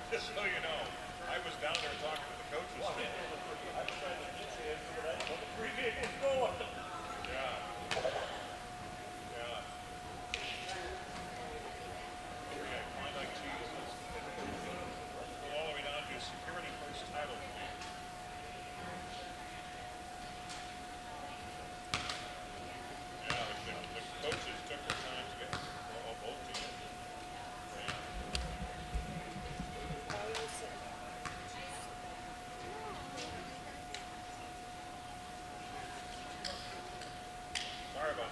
Just so you know, I was down there talking to the coaches. I was trying to get you in for that. Well, the pregame was going. Yeah. Yeah. Yeah, Klondike cheese is all the way down to security first title. Yeah, the coaches took their time to get both teams. Yeah. Sorry about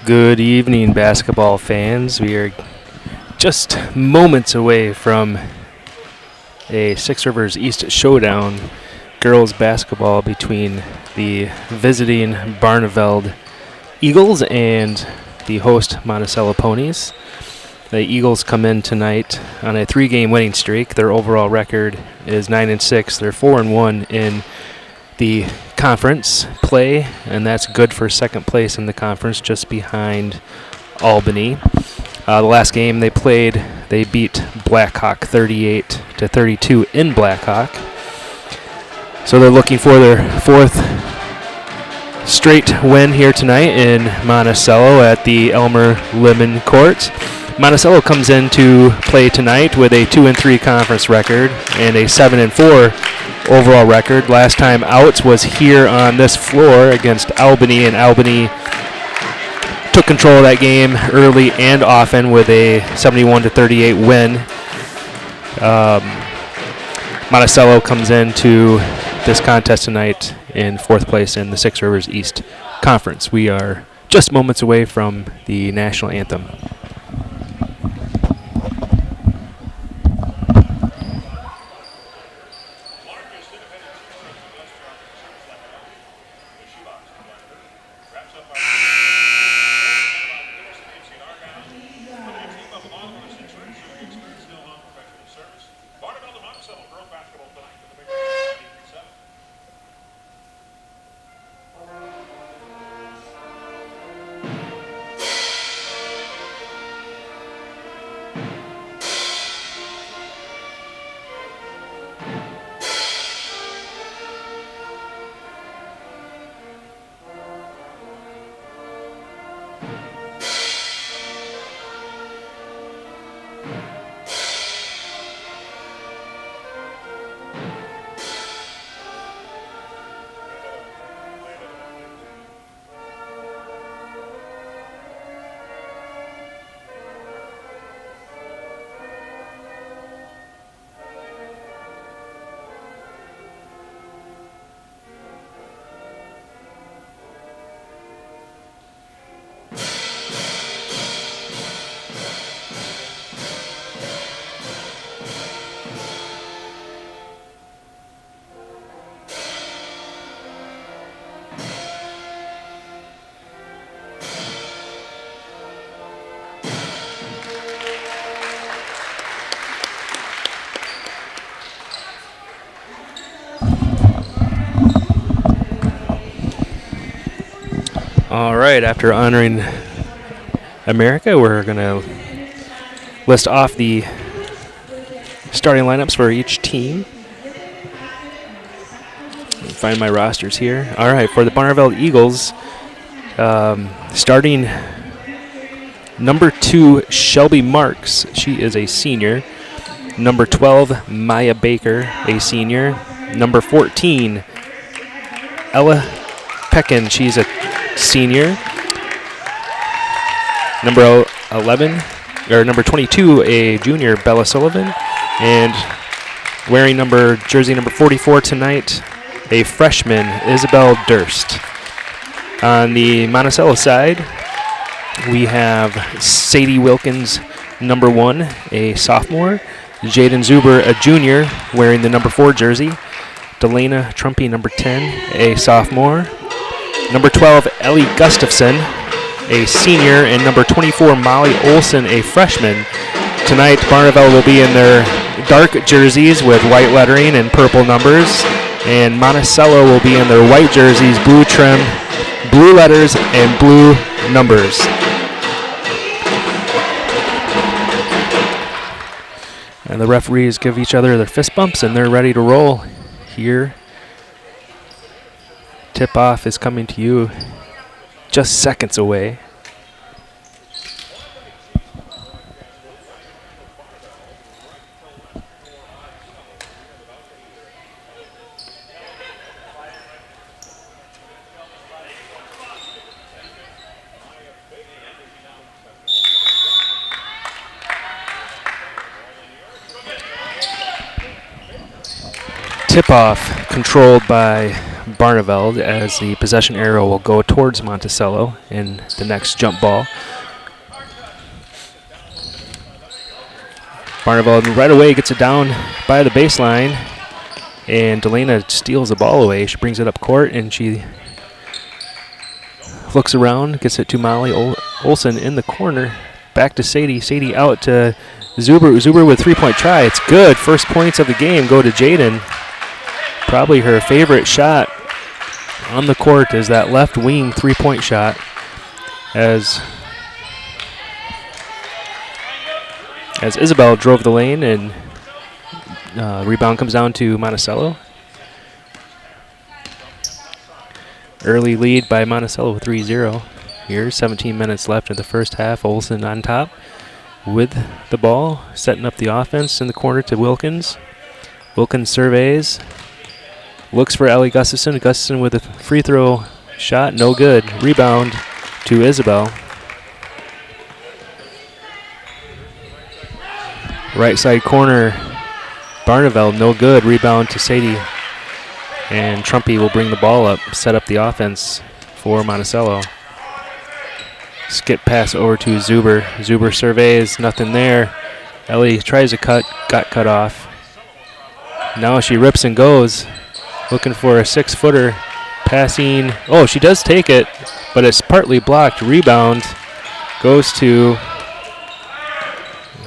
Good evening, basketball fans. We are just moments away from a Six Rivers East showdown, girls basketball between the visiting Barneveld Eagles and the host Monticello Ponies. The Eagles come in tonight on a 3-game winning streak. Their overall record is 9-6. They're 4-1 in the conference play, and that's good for second place in the conference, just behind Albany. The last game they played, they beat Blackhawk 38-32 in Blackhawk. So they're looking for their 4th straight win here tonight in Monticello at the Elmer Lemon Court. Monticello comes into play tonight with a 2-3 conference record and a 7-4 overall record. Last time out was here on this floor against Albany, and Albany took control of that game early and often with a 71-38 win. Monticello comes into this contest tonight in 4th place in the Six Rivers East Conference. We are just moments away from the national anthem. Barneveld and Monticello girls basketball tonight for the big 19-7. All right, after honoring America, we're going to list off the starting lineups for each team. Find my rosters here. All right, for the Barneveld Eagles, starting number 2, Shelby Marks. She is a senior. Number 12, Maya Baker, a senior. Number 14, Ella Peckin. She's a senior. Number 22, a junior, Bella Sullivan. And wearing jersey number 44 tonight, a freshman, Isabel Durst. On the Monticello side, we have Sadie Wilkins, number 1, a sophomore. Jaden Zuber, a junior, wearing the number 4 jersey. Delana Trumpy, number 10, a sophomore. Number 12, Ellie Gustafson, a senior. And number 24, Molly Olson, a freshman. Tonight, Barneveld will be in their dark jerseys with white lettering and purple numbers. And Monticello will be in their white jerseys, blue trim, blue letters, and blue numbers. And the referees give each other their fist bumps, and they're ready to roll here. Tip-off is coming to you just seconds away. Tip-off controlled by Barneveld as the possession arrow will go towards Monticello in the next jump ball. Barneveld right away gets it down by the baseline, and Delana steals the ball away. She brings it up court, and she looks around, gets it to Molly Olson in the corner. Back to Sadie. Sadie out to Zuber. Zuber with three-point try. It's good. First points of the game go to Jaden. Probably her favorite shot on the court is that left wing three-point shot as Isabel drove the lane, and rebound comes down to Monticello. Early lead by Monticello with 3-0 here. 17 minutes left in the first half. Olsen on top with the ball, setting up the offense in the corner to Wilkins. Wilkins surveys, looks for Ellie Gustafson. Gustafson with a free throw shot, no good. Rebound to Isabel. Right side corner, Barneveld, no good. Rebound to Sadie. And Trumpy will bring the ball up, set up the offense for Monticello. Skip pass over to Zuber. Zuber surveys, nothing there. Ellie tries to got cut off. Now she rips and goes, looking for a 6-footer. Passing, oh, she does take it, but it's partly blocked. Rebound goes to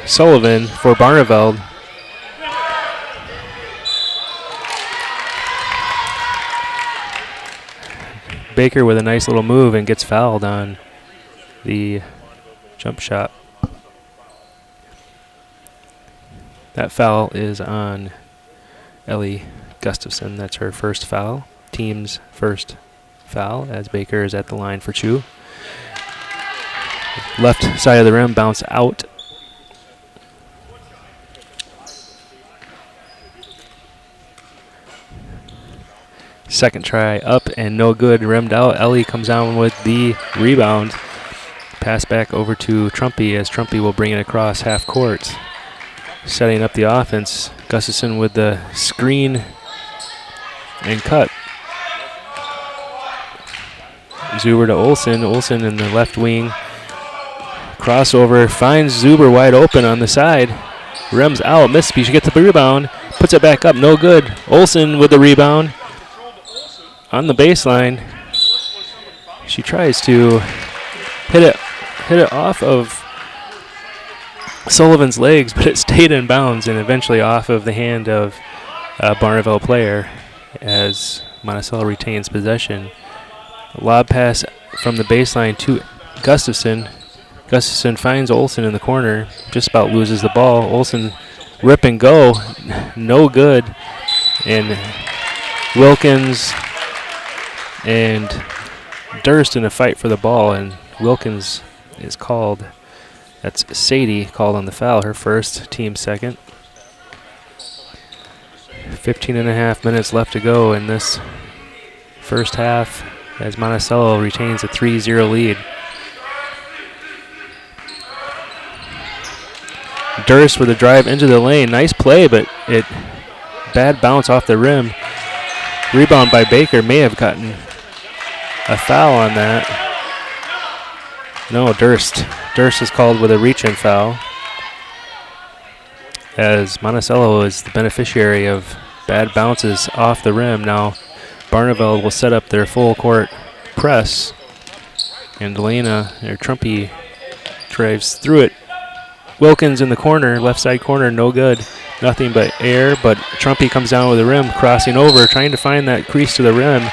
Sullivan for Barneveld. Baker with a nice little move and gets fouled on the jump shot. That foul is on Ellie Gustafson. That's her first foul. Team's first foul as Baker is at the line for two. Left side of the rim, bounce out. Second try up and no good, rimmed out. Ellie comes down with the rebound. Pass back over to Trumpy as Trumpy will bring it across half court. Setting up the offense. Gustafson with the screen and cut. Zuber to Olsen. Olsen in the left wing. Crossover, finds Zuber wide open on the side. Rims out, Missy, she gets the rebound. Puts it back up, no good. Olsen with the rebound. On the baseline, she tries to hit it off of Sullivan's legs, but it stayed in bounds and eventually off of the hand of a Barneveld player as Monticello retains possession. Lob pass from the baseline to Gustafson. Gustafson finds Olsen in the corner, just about loses the ball. Olsen rip and go, no good. And Wilkins and Durst in a fight for the ball, and Wilkins is called. That's Sadie called on the foul, her first, team second. 15 and a half minutes left to go in this first half as Monticello retains a 3-0 lead. Durst with a drive into the lane. Nice play, but it bad bounce off the rim. Rebound by Baker, may have gotten a foul on that. No, Durst. Durst is called with a reach-in foul as Monticello is the beneficiary of bad bounces off the rim. Now Barneveld will set up their full court press, and Delana, or Trumpy, drives through it. Wilkins in the corner, left side corner, no good. Nothing but air, but Trumpy comes down with the rim, crossing over, trying to find that crease to the rim.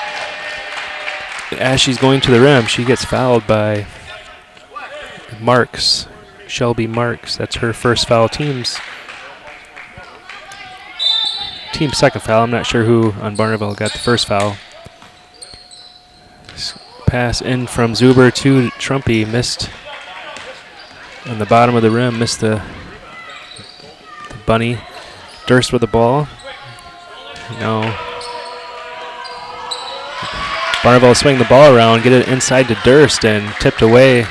As she's going to the rim, she gets fouled by Marks, Shelby Marks. That's her first foul, team's second foul. I'm not sure who on Barneveld got the first foul. Pass in from Zuber to Trumpy, missed on the bottom of the rim, missed the bunny. Durst with the ball. No. Barneveld swing the ball around, get it inside to Durst, and tipped away,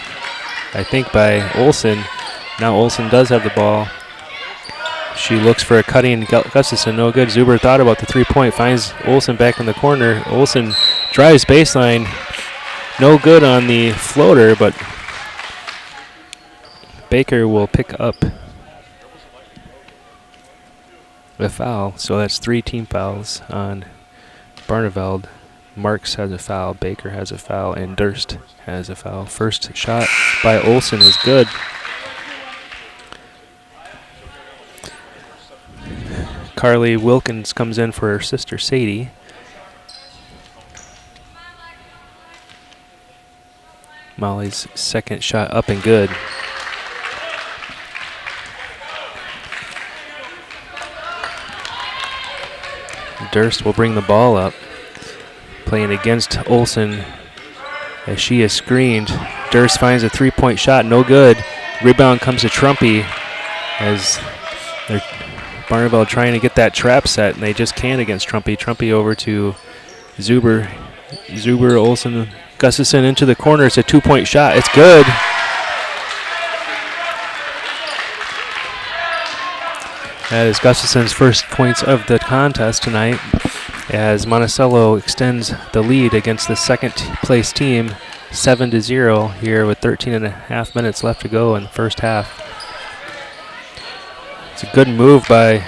I think, by Olsen. Now Olsen does have the ball. She looks for a cutting Gustafson, no good. Zuber thought about the 3-point, finds Olsen back in the corner. Olsen drives baseline, no good on the floater, but Baker will pick up a foul. So that's 3 team fouls on Barneveld. Marks has a foul, Baker has a foul, and Durst has a foul. First shot by Olsen is good. Carly Wilkins comes in for her sister Sadie. Molly's second shot up and good. Durst will bring the ball up. Playing against Olsen as she is screened. Durst finds a 3-point shot, no good. Rebound comes to Trumpy as they're Barneveld trying to get that trap set, and they just can't against Trumpy. Trumpy over to Zuber. Zuber, Olsen, Gustafson into the corner. It's a 2-point shot. It's good. That is Gustafson's first points of the contest tonight, as Monticello extends the lead against the second place team 7-0 here with 13.5 minutes left to go in the first half. It's a good move by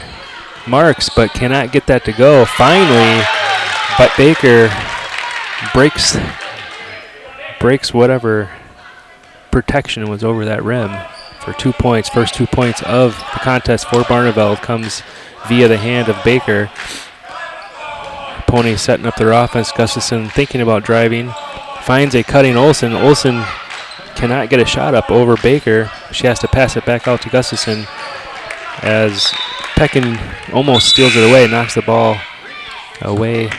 Marks, but cannot get that to go. Finally, but Baker breaks whatever protection was over that rim for 2 points. First 2 points of the contest for Barneveld comes via the hand of Baker. Pony setting up their offense. Gustafson thinking about driving. Finds a cutting Olsen. Olsen cannot get a shot up over Baker. She has to pass it back out to Gustafson as Peckin almost steals it away, knocks the ball away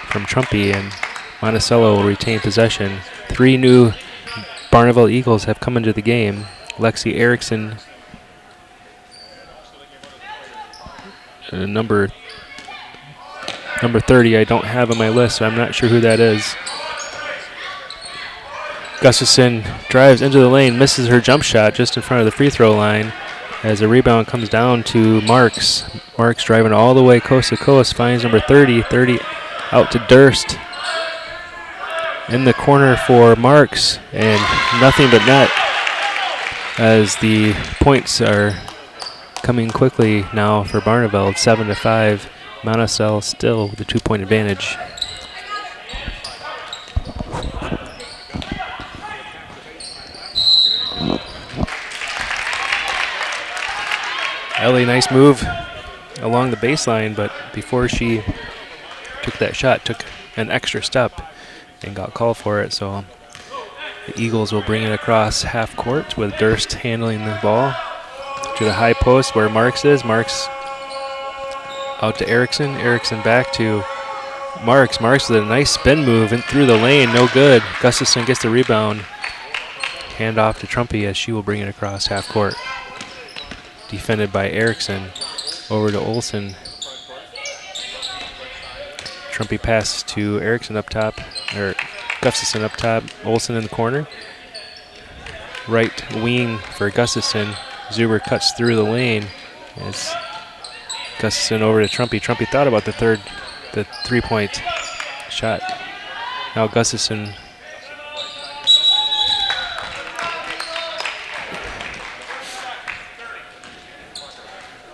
from Trumpy, and Monticello will retain possession. 3 new Barneveld Eagles have come into the game. Lexi Erickson, number 30, I don't have on my list, so I'm not sure who that is. Gustafson drives into the lane, misses her jump shot just in front of the free throw line as the rebound comes down to Marks. Marks driving all the way coast to coast, finds number 30. 30 out to Durst. In the corner for Marks, and nothing but net as the points are coming quickly now for Barneveld. 7-5. Monticello still with a 2-point advantage. Ellie, nice move along the baseline, but before she took that shot, took an extra step and got called for it. So the Eagles will bring it across half court with Durst handling the ball to the high post where Marks is. Marks out to Erickson. Erickson back to Marks. Marks with a nice spin move in through the lane. No good. Gustafson gets the rebound. Hand off to Trumpy as she will bring it across half court. Defended by Erickson. Over to Olsen. Trumpy pass to Erickson up top, or Gustafson up top. Olsen in the corner. Right wing for Gustafson. Zuber cuts through the lane as Gustafson over to Trumpy. Trumpy thought about the 3-point shot. Now Gustafson.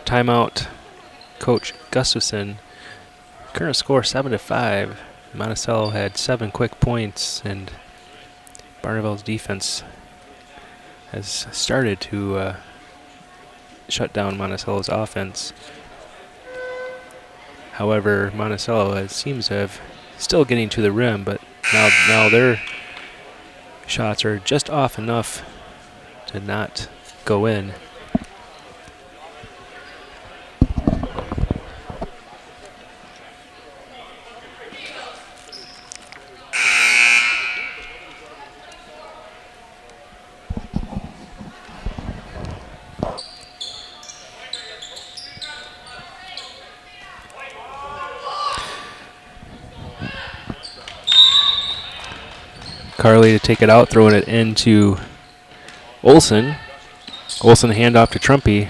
Timeout, Coach Gustafson. Current score 7-5. Monticello had 7 quick points, and Barneveld's defense has started to shut down Monticello's offense. However, Monticello seems to have still getting to the rim, but now their shots are just off enough to not go in. Carly to take it out, throwing it into Olsen. Olsen hand off to Trumpy.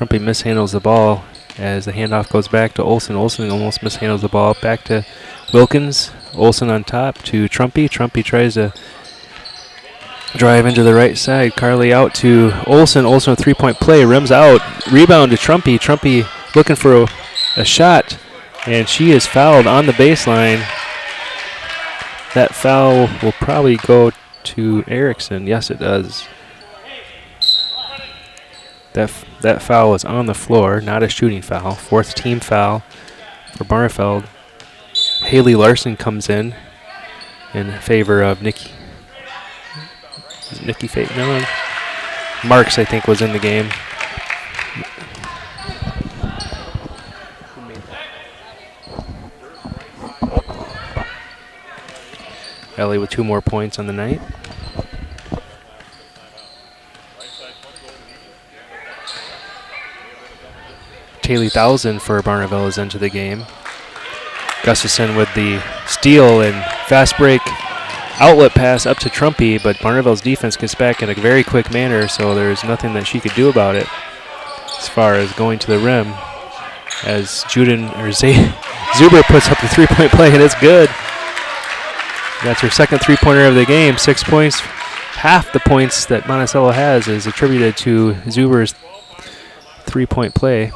Trumpy mishandles the ball as the handoff goes back to Olsen. Olsen almost mishandles the ball. Back to Wilkins. Olsen on top to Trumpy. Trumpy tries to drive into the right side. Carly out to Olsen. Olsen a three-point play. Rims out. Rebound to Trumpy. Trumpy looking for a shot, and she is fouled on the baseline. That foul will probably go to Erickson. Yes, it does. That foul was on the floor, not a shooting foul. Fourth team foul for Barneveld. Haley Larson comes in favor of Nikki. Is it Nikki Fate? No. Marks, I think, was in the game. Ellie with 2 more points on the night. Taylor Thousand for Barneveld is into the game. Gustafson with the steal and fast break outlet pass up to Trumpy, but Barneveld's defense gets back in a very quick manner, so there's nothing that she could do about it as far as going to the rim. As Zuber puts up the three-point play, and it's good. That's her second three-pointer of the game. 6 points. Half the points that Monticello has is attributed to Zuber's three-point play.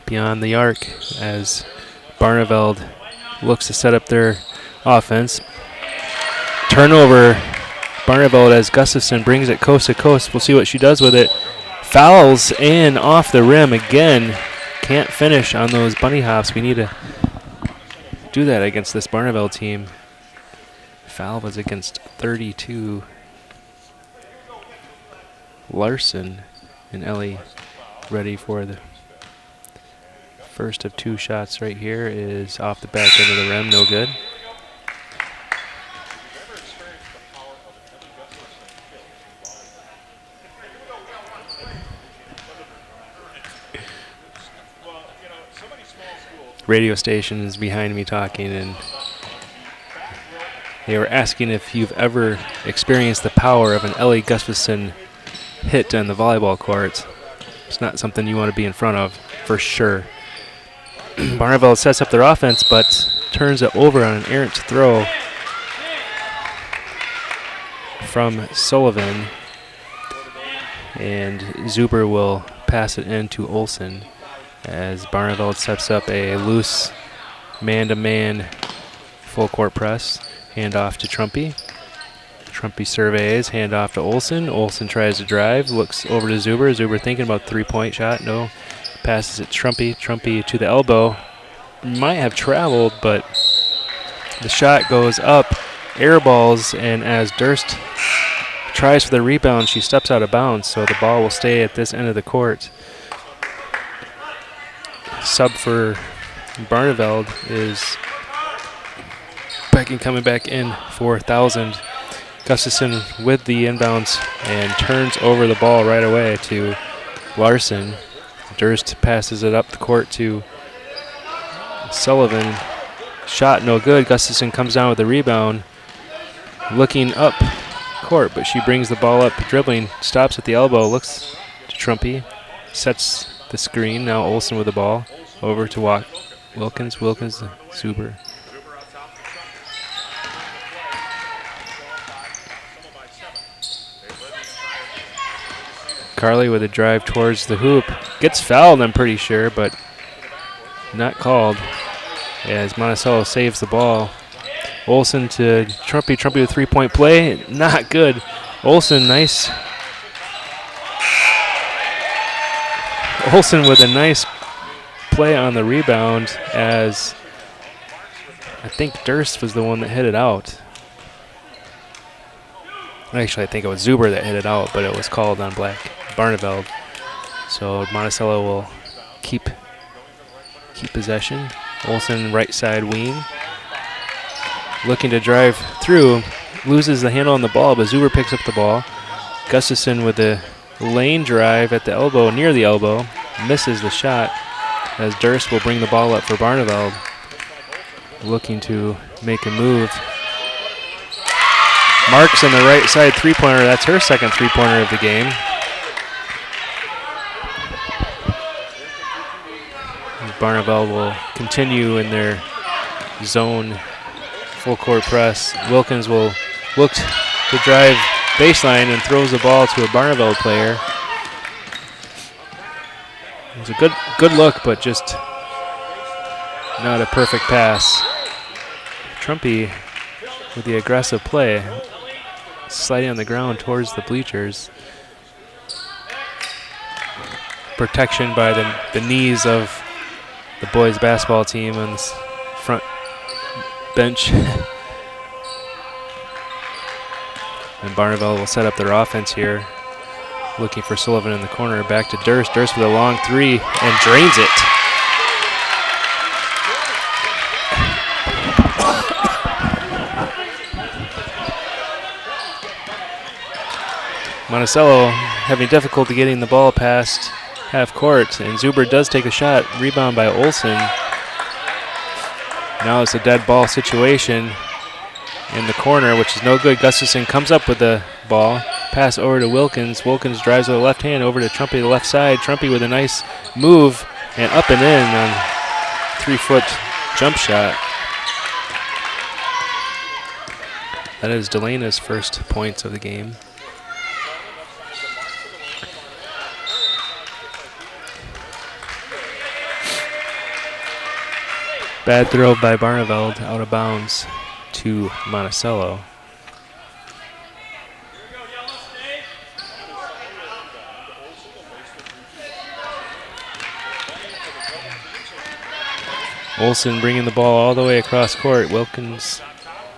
Beyond the arc as Barneveld looks to set up their offense. Turnover, Barneveld as Gustafson brings it coast to coast. We'll see what she does with it. Fouls in off the rim again. Can't finish on those bunny hops. We need to do that against this Barneveld team. Foul was against 32. Larson and Ellie ready for the first of 2 shots right here is off the back end of the rim, no good. Radio station is behind me talking, and they were asking if you've ever experienced the power of an Ellie Gustafson hit on the volleyball court. It's not something you want to be in front of, for sure. Barneveld sets up their offense, but turns it over on an errant throw from Sullivan. And Zuber will pass it in to Olsen as Barneveld sets up a loose man-to-man full court press. Hand off to Trumpy. Trumpy surveys, hand off to Olsen. Olsen tries to drive, looks over to Zuber. Zuber thinking about three-point shot, no. Passes it Trumpy. Trumpy to the elbow. Might have traveled, but the shot goes up, air balls, and as Durst tries for the rebound, she steps out of bounds, so the ball will stay at this end of the court. Sub for Barneveld is Becky coming back in for 1,000. Gustafson with the inbounds and turns over the ball right away to Larson. Durst passes it up the court to Sullivan. Shot no good. Gustafson comes down with the rebound. Looking up court, but she brings the ball up, dribbling, stops at the elbow, looks to Trumpy, sets the screen. Now Olsen with the ball. Over to Wilkins. Wilkins, Zuber. Carly with a drive towards the hoop. Gets fouled, I'm pretty sure, but not called as Monticello saves the ball. Olsen to Trumpy. Trumpy with three-point play. Not good. Olsen, nice. Olsen with a nice play on the rebound as I think Durst was the one that hit it out. Actually, I think it was Zuber that hit it out, but it was called on Barneveld. So Monticello will keep possession. Olsen right side wing. Looking to drive through. Loses the handle on the ball, but Zuber picks up the ball. Gustafson with the lane drive at the elbow, near the elbow. Misses the shot as Durst will bring the ball up for Barneveld. Looking to make a move. Marks on the right side three-pointer. That's her second three-pointer of the game. Barneveld will continue in their zone full court press. Wilkins will look to drive baseline and throws the ball to a Barneveld player. It was a good look, but just not a perfect pass. Trumpy with the aggressive play, sliding on the ground towards the bleachers. Protection by the knees of the boys basketball team on this front bench. And Barneveld will set up their offense here. Looking for Sullivan in the corner. Back to Durst. Durst with a long three and drains it. Monticello having difficulty getting the ball past half court, and Zuber does take a shot. Rebound by Olsen. Now it's a dead ball situation in the corner, which is no good. Gustafson comes up with the ball. Pass over to Wilkins. Wilkins drives with the left hand over to Trumpy, the left side. Trumpy with a nice move and up and in on 3-foot jump shot. That is Delena's first points of the game. Bad throw by Barneveld, out of bounds to Monticello. Olsen bringing the ball all the way across court. Wilkins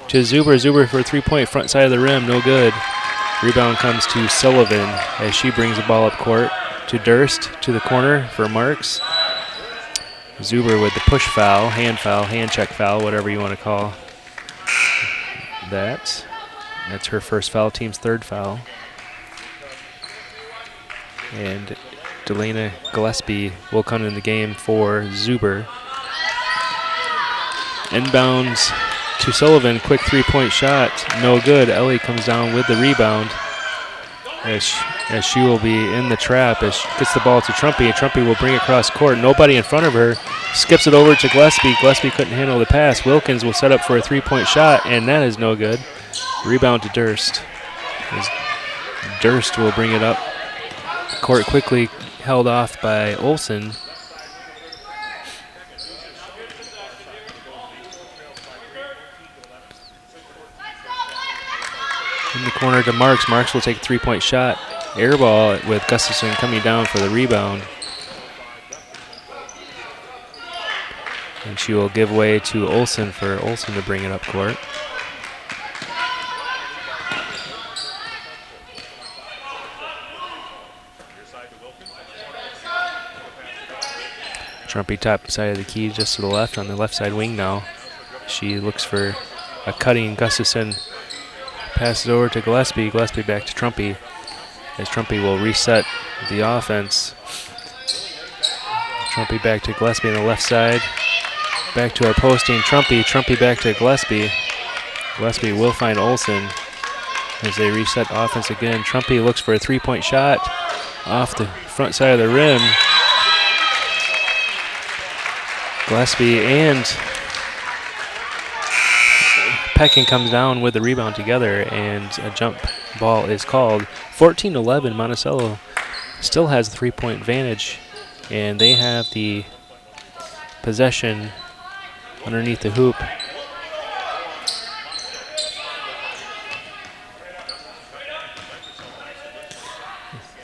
to Zuber. Zuber for a three-point front side of the rim, no good. Rebound comes to Sullivan as she brings the ball up court to Durst to the corner for Marks. Zuber with the push foul, hand check foul, whatever you want to call that. That's her first foul, team's third foul. And Delana Gillespie will come in the game for Zuber. Inbounds to Sullivan, quick three-point shot, no good. Ellie comes down with the rebound as she will be in the trap as she gets the ball to Trumpy, and Trumpy will bring it across court. Nobody in front of her. Skips it over to Gillespie. Gillespie couldn't handle the pass. Wilkins will set up for a three-point shot, and that is no good. Rebound to Durst. As Durst will bring it up. Court quickly held off by Olsen. In the corner to Marks. Marks will take a three-point shot. Air ball with Gustafson coming down for the rebound. And she will give way to Olsen for Olsen to bring it up court. Trumpy top side of the key just to the left on the left side wing now. She looks for a cutting Gustafson. Passes over to Gillespie. Gillespie back to Trumpy as Trumpy will reset the offense. Trumpy back to Gillespie on the left side. Back to our posting Trumpy. Trumpy back to Gillespie. Gillespie will find Olsen as they reset offense again. Trumpy looks for a three-point shot off the front side of the rim. Gillespie and Peckin comes down with the rebound together, and a jump ball is called. 14-11, Monticello still has a three-point advantage, and they have the possession underneath the hoop.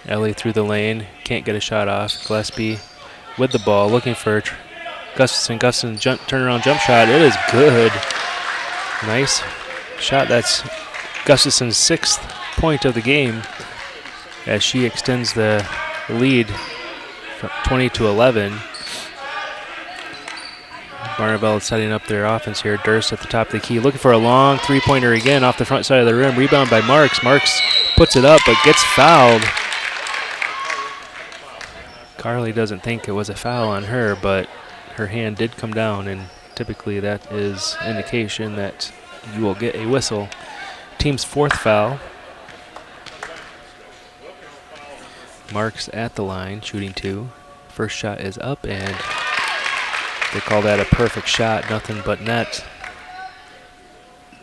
Ellie through the lane, can't get a shot off. Gillespie with the ball, looking for Gustafson. Gustafson turnaround jump shot. It is good. Nice shot. That's Gustafson's sixth point of the game as she extends the lead from 20-11. Barneveld setting up their offense here. Durst at the top of the key, looking for a long three-pointer again off the front side of the rim. Rebound by Marks. Marks puts it up but gets fouled. Carly doesn't think it was a foul on her, but her hand did come down, and typically that is indication that you will get a whistle. Team's fourth foul. Marks at the line, shooting two. First shot is up and They call that a perfect shot, nothing but net.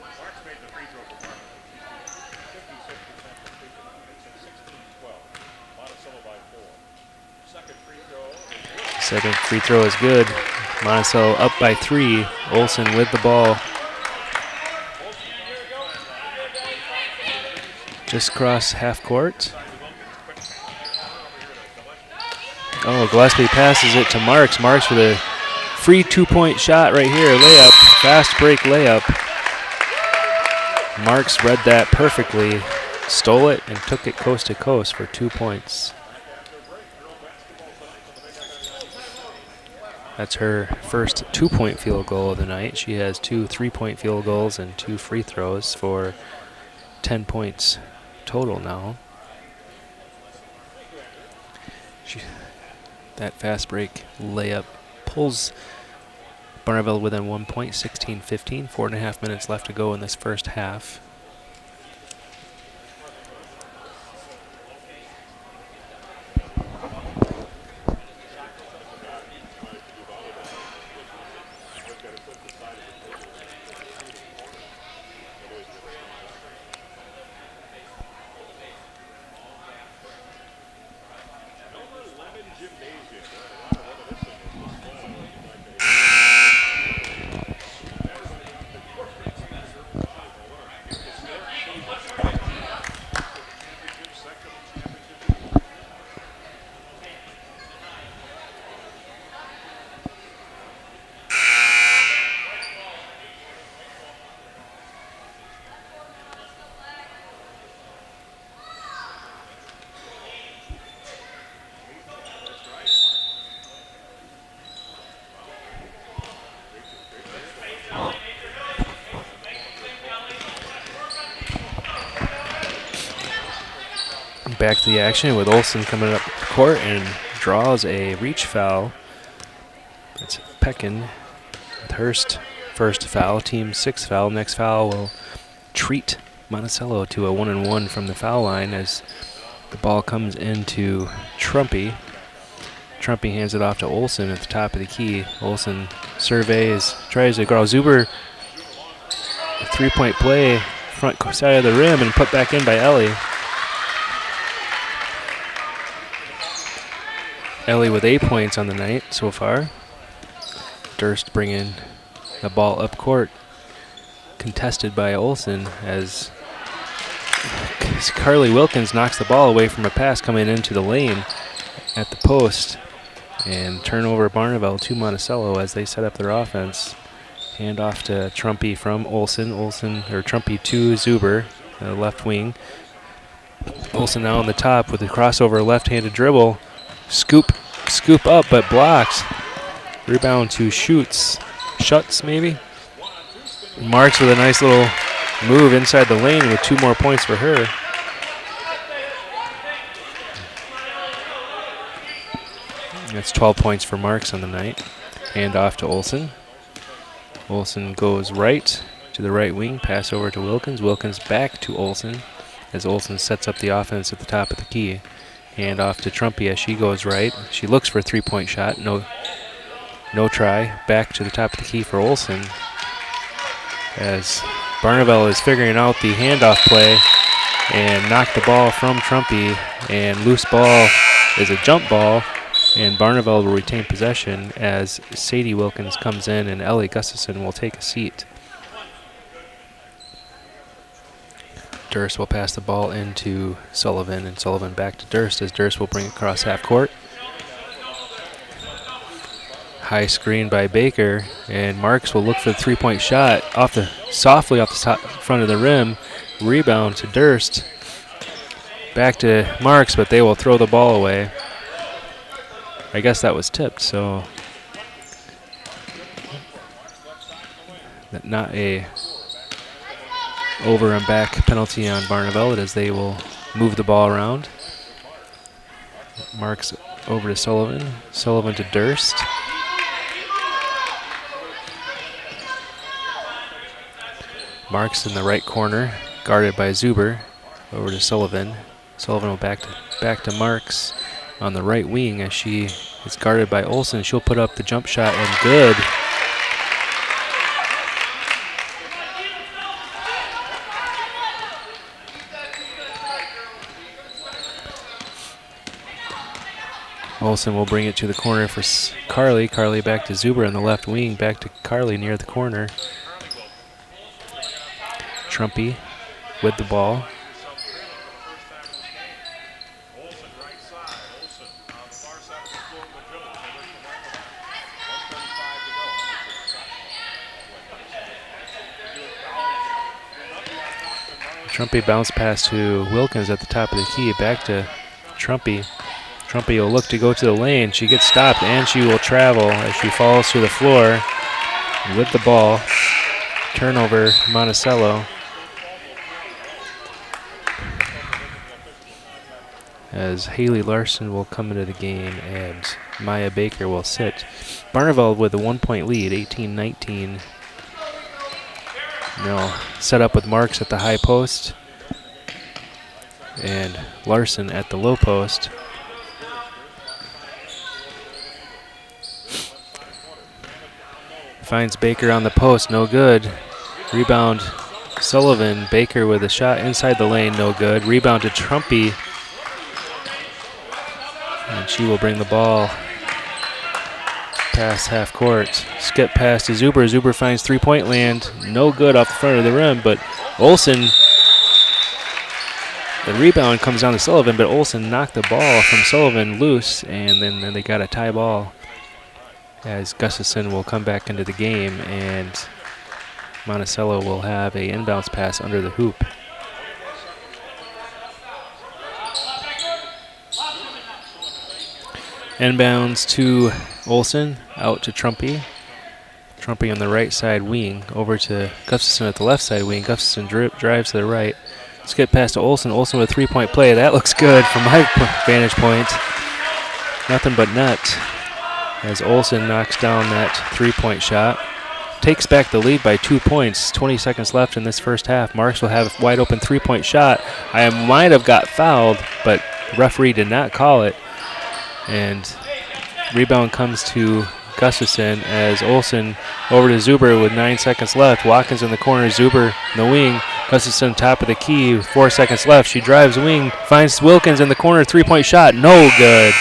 Marks made the free throw for Barneveld. 56% from free throw line. It's 16-12. Monticello by 4. Second free throw is good. Second free throw is good. Monticello up by 3. Olsen with the ball. Just cross half court. Oh, Gillespie passes it to Marks. Marks with a free 2-point shot right here. Layup, fast break layup. Marks read that perfectly, stole it, and took it coast to coast for 2 points. That's her first 2-point field goal of the night. She has 2 3-point field goals and 2 free throws for 10 points total now. That fast break layup pulls Barneveld within 1 point, 16-15. 4.5 minutes left to go in this first half. Back to the action with Olsen coming up the court and draws a reach foul. That's Peckin with Hurst first foul, team 6 foul. Next foul will treat Monticello to a 1-and-1 from the foul line as the ball comes into Trumpy. Trumpy hands it off to Olsen at the top of the key. Olsen surveys, tries to grow Zuber. A 3-point play, front side of the rim, and put back in by Ellie. Ellie with 8 points on the night so far. Durst bringing the ball up court, contested by Olsen as Carly Wilkins knocks the ball away from a pass coming into the lane at the post. And turnover Barneveld to Monticello as they set up their offense. Hand off to Trumpy from Olsen. Trumpy to Zuber, the left wing. Olsen now on the top with the crossover left-handed dribble. Scoop up, but blocks. Rebound to Schutz maybe. Marks with a nice little move inside the lane with 2 more points for her. That's 12 points for Marks on the night. Hand off to Olsen. Olsen goes right to the right wing, pass over to Wilkins. Wilkins back to Olsen as Olsen sets up the offense at the top of the key. Hand off to Trumpy as she goes right. She looks for a 3-point shot. No try. Back to the top of the key for Olsen as Barneveld is figuring out the handoff play and knocked the ball from Trumpy. And loose ball is a jump ball, and Barneveld will retain possession as Sadie Wilkins comes in and Ellie Gustafson will take a seat. Durst will pass the ball into Sullivan, and Sullivan back to Durst as Durst will bring it across half court. High screen by Baker, and Marks will look for the 3-point shot softly off the top, front of the rim. Rebound to Durst. Back to Marks, but they will throw the ball away. I guess that was tipped, so not a over and back penalty on Barneveld as they will move the ball around. Marks over to Sullivan. Sullivan to Durst. Marks in the right corner, guarded by Zuber. Over to Sullivan. Sullivan will back to Marks on the right wing as she It's guarded by Olsen. She'll put up the jump shot and good. Olsen will bring it to the corner for Carly. Carly back to Zuber on the left wing. Back to Carly near the corner. Trumpy with the ball. Trumpy bounce pass to Wilkins at the top of the key. Back to Trumpy. Trumpy will look to go to the lane. She gets stopped and she will travel as she falls to the floor with the ball. Turnover, Monticello. As Haley Larson will come into the game and Maya Baker will sit. Barneveld with a 1-point lead, 18-19. They'll set up with Marks at the high post and Larson at the low post. Finds Baker on the post, no good. Rebound, Sullivan. Baker with a shot inside the lane, no good. Rebound to Trumpy. And she will bring the ball past half court. Skip pass to Zuber. Zuber finds three-point land. No good off the front of the rim, but Olsen, the rebound comes down to Sullivan, but Olsen knocked the ball from Sullivan loose, and then they got a tie ball as Gustafson will come back into the game, and Monticello will have a inbounds pass under the hoop. Inbounds to Olsen, out to Trumpy. Trumpy on the right side wing, over to Gustafson at the left side wing. Gustafson drives to the right. Skip pass to Olsen. Olsen with a three-point play. That looks good from my vantage point. Nothing but net as Olsen knocks down that three-point shot. Takes back the lead by 2 points. 20 seconds left in this first half. Marks will have a wide-open three-point shot. I might have got fouled, but the referee did not call it. And rebound comes to Gustafson as Olsen over to Zuber with 9 seconds left. Watkins in the corner, Zuber in the wing. Gustafson top of the key with 4 seconds left. She drives wing, finds Wilkins in the corner, three-point shot, no good.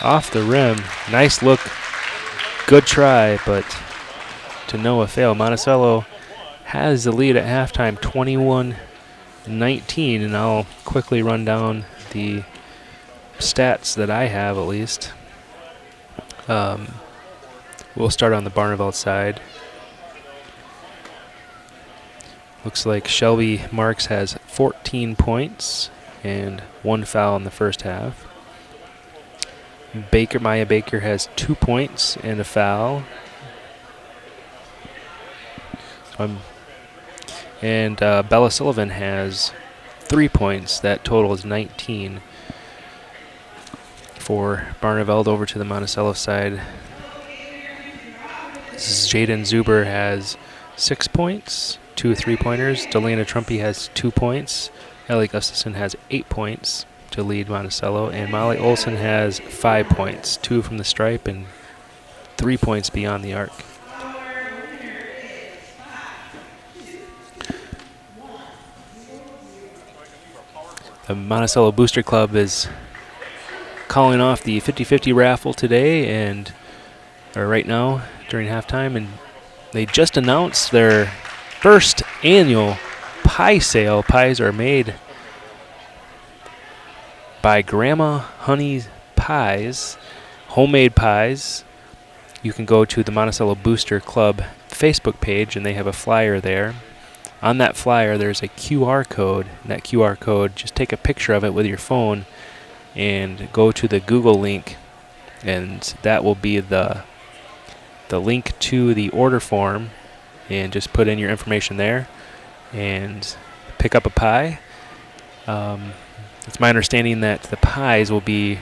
Off the rim, nice look, good try, but to no avail. Monticello has the lead at halftime, 21-19, and I'll quickly run down the stats that I have at least. We'll start on the Barneveld side. Looks like Shelby Marks has 14 points and 1 foul in the first half. Maya Baker has 2 points and a foul. And Bella Sullivan has 3 points. That total is 19 for Barneveld. Over to the Monticello side. Jaden Zuber has 6 points, 2 3-pointers. Delana Trumpy has 2 points. Ellie Gustafson has 8 points to lead Monticello. And Molly Olsen has 5 points, 2 from the stripe and 3 points beyond the arc. The Monticello Booster Club is calling off the 50-50 raffle today or right now during halftime, and they just announced their first annual pie sale. Pies are made by Grandma Honey Pies, homemade pies. You can go to the Monticello Booster Club Facebook page, and they have a flyer there. On that flyer, there's a QR code. And that QR code, just take a picture of it with your phone and go to the Google link, and that will be the link to the order form, and just put in your information there and pick up a pie. It's my understanding that the pies will be, you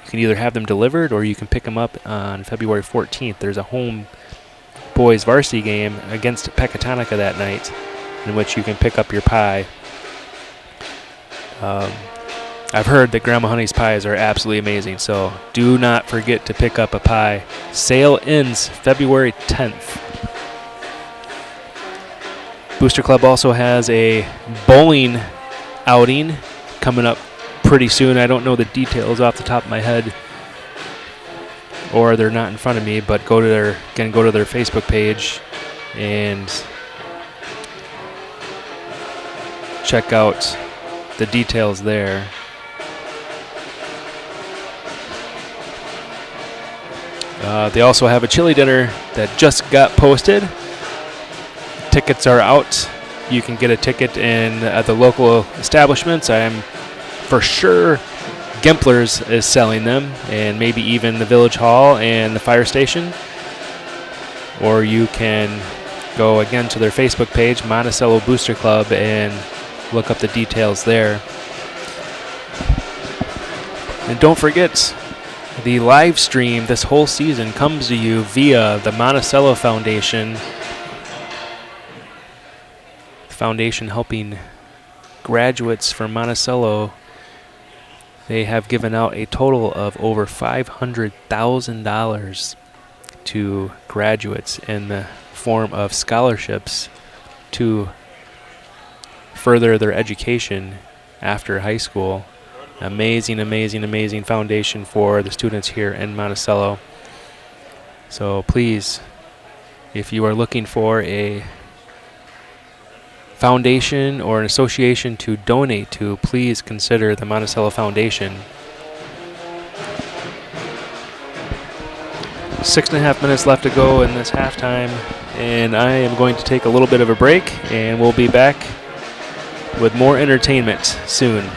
can either have them delivered or you can pick them up on February 14th. There's a home boys varsity game against Pecatonica that night in which you can pick up your pie. I've heard that Grandma Honey's pies are absolutely amazing, so do not forget to pick up a pie. Sale ends February 10th. Booster Club also has a bowling outing coming up pretty soon. I don't know the details off the top of my head, or they're not in front of me, but go to their Facebook page and check out the details there. They also have a chili dinner that just got posted. Tickets are out. You can get a ticket at the local establishments. I am for sure Gempler's is selling them, and maybe even the Village Hall and the fire station. Or you can go again to their Facebook page, Monticello Booster Club, and look up the details there. And don't forget, the live stream this whole season comes to you via the Monticello Foundation. Foundation helping graduates from Monticello. They have given out a total of over $500,000 to graduates in the form of scholarships to further their education after high school. Amazing, amazing, amazing foundation for the students here in Monticello. So please, if you are looking for a foundation or an association to donate to, please consider the Monticello Foundation. 6.5 minutes left to go in this halftime, and I am going to take a little bit of a break, and we'll be back with more entertainment soon.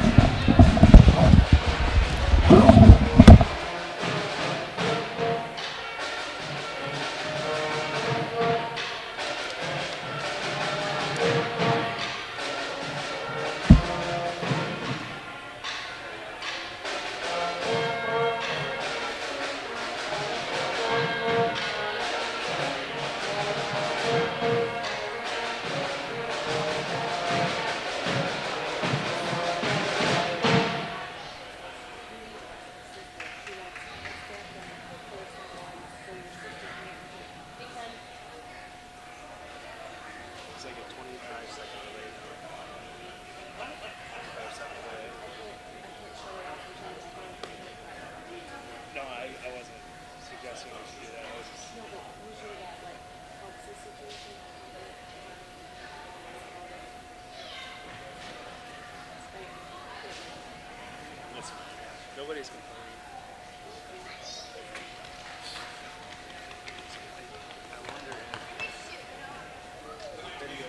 Nobody's complaining. I wonder if video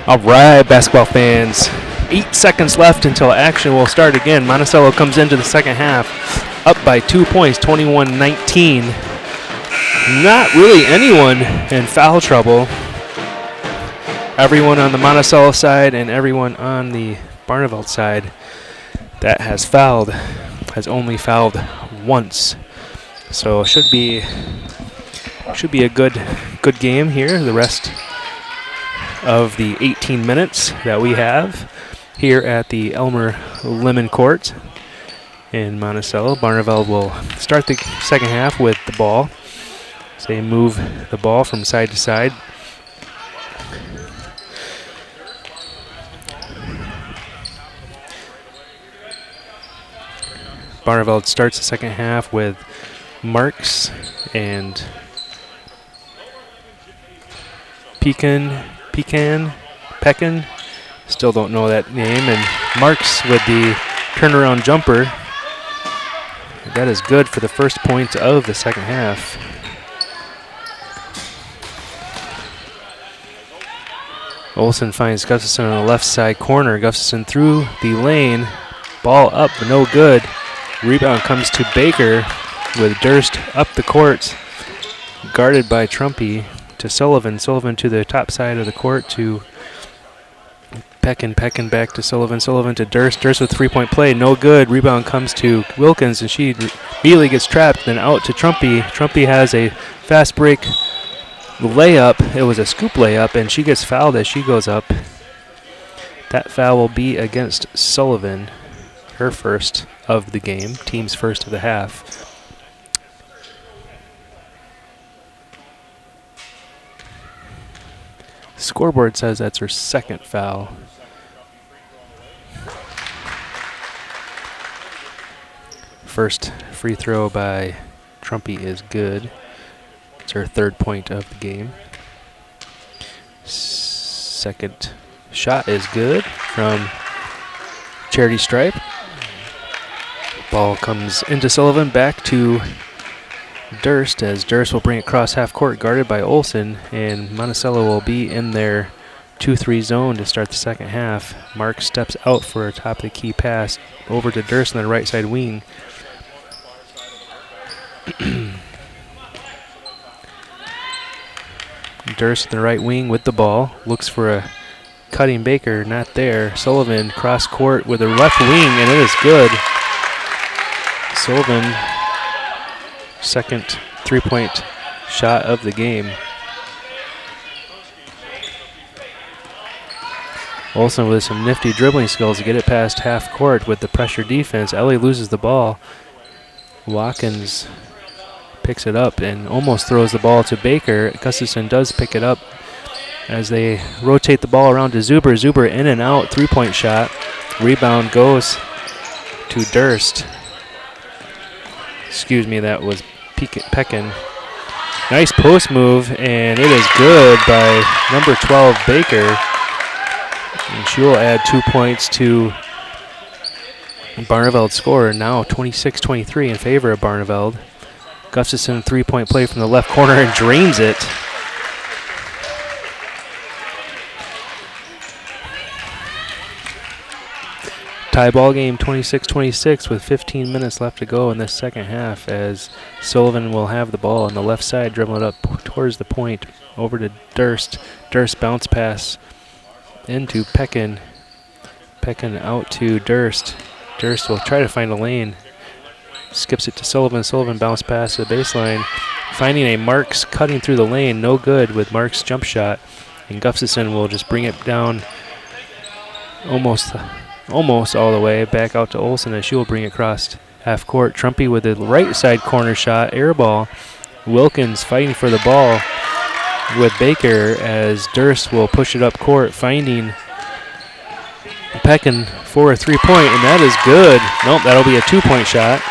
All right, basketball fans. 8 seconds left until action will start again. Monticello comes into the second half up by 2 points, 21-19. Not really anyone in foul trouble. Everyone on the Monticello side and everyone on the Barneveld side that has fouled has only fouled once. So should be a good game here. The rest of the 18 minutes that we have here at the Elmer Lemon Court in Monticello. Barneveld will start the second half with the ball. So they move the ball from side to side. Barneveld starts the second half with Marks and Peckin, still don't know that name, and Marks with the turnaround jumper. That is good for the first point of the second half. Olsen finds Gustafson on the left side corner. Gustafson through the lane, ball up, no good. Rebound comes to Baker with Durst up the court, guarded by Trumpy. To Sullivan. Sullivan to the top side of the court to Peckin back to Sullivan. Sullivan to Durst. Durst with three-point play. No good. Rebound comes to Wilkins, and she immediately gets trapped. Then out to Trumpy. Trumpy has a fast break layup. It was a scoop layup, and she gets fouled as she goes up. That foul will be against Sullivan. Her first of the game. Team's first of the half. Scoreboard says that's her second foul. First free throw by Trumpy is good. It's her third point of the game. Second shot is good from Charity Stripe. Ball comes into Sullivan, back to Durst, as Durst will bring it across half court, guarded by Olsen, and Monticello will be in their 2-3 zone to start the second half. Mark steps out for a top of the key pass over to Durst on the right side wing. Durst in the right wing with the ball, looks for a cutting Baker, not there. Sullivan cross court with the left wing, and it is good. Sullivan, second three-point shot of the game. Olsen with some nifty dribbling skills to get it past half court with the pressure defense. Ellie loses the ball. Watkins picks it up and almost throws the ball to Baker. Gustafson does pick it up as they rotate the ball around to Zuber. Zuber in and out, three-point shot. Rebound goes to Durst. Excuse me, that was Peckin. Nice post move, and it is good by number 12, Baker. And she will add 2 points to Barneveld's score, now 26-23 in favor of Barneveld. Gustafson, 3-point play from the left corner and drains it. Tie ball game 26-26 with 15 minutes left to go in this second half as Sullivan will have the ball on the left side, dribble it up towards the point, over to Durst. Durst bounce pass into Peckin. Peckin out to Durst. Durst will try to find a lane. Skips it to Sullivan. Sullivan bounce pass to the baseline. Finding a Marks cutting through the lane. No good with Marks' jump shot. And Gustafson will just bring it down almost all the way back out to Olsen as she will bring it across half court. Trumpy with the right side corner shot. Air ball. Wilkins fighting for the ball with Baker as Durst will push it up court, finding Peckin for a 3-point, and that is good. Nope, that'll be a 2-point shot.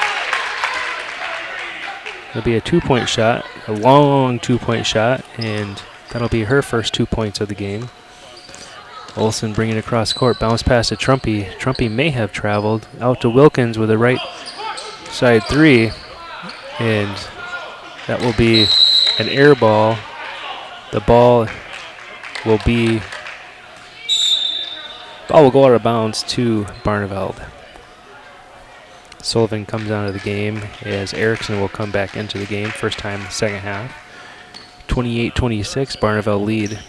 It'll be a 2-point shot, a long 2-point shot, and that'll be her first 2 points of the game. Olsen bringing it across court, bounce pass to Trumpy. Trumpy may have traveled out to Wilkins with a right side 3, and that will be an air ball. The ball will go out of bounds to Barneveld. Sullivan comes out of the game as Erickson will come back into the game, first time in the second half. 28-26, Barneveld lead.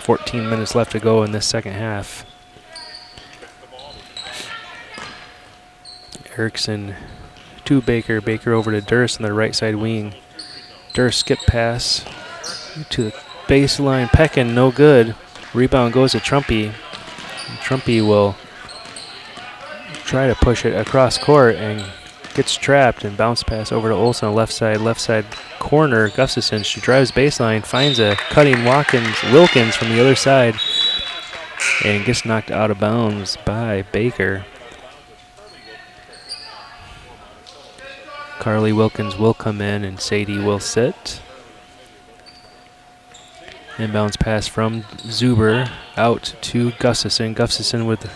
14 minutes left to go in this second half. Erickson to Baker. Baker over to Durst on the right side wing. Durst skip pass to the baseline. Peckin, no good. Rebound goes to Trumpy. Trumpy will try to push it across court and gets trapped, and bounce pass over to Olsen on the left side corner. Gustafson, she drives baseline, finds a cutting Wilkins from the other side, and gets knocked out of bounds by Baker. Carly Wilkins will come in and Sadie will sit. Inbounds pass from Zuber out to Gustafson. Gustafson with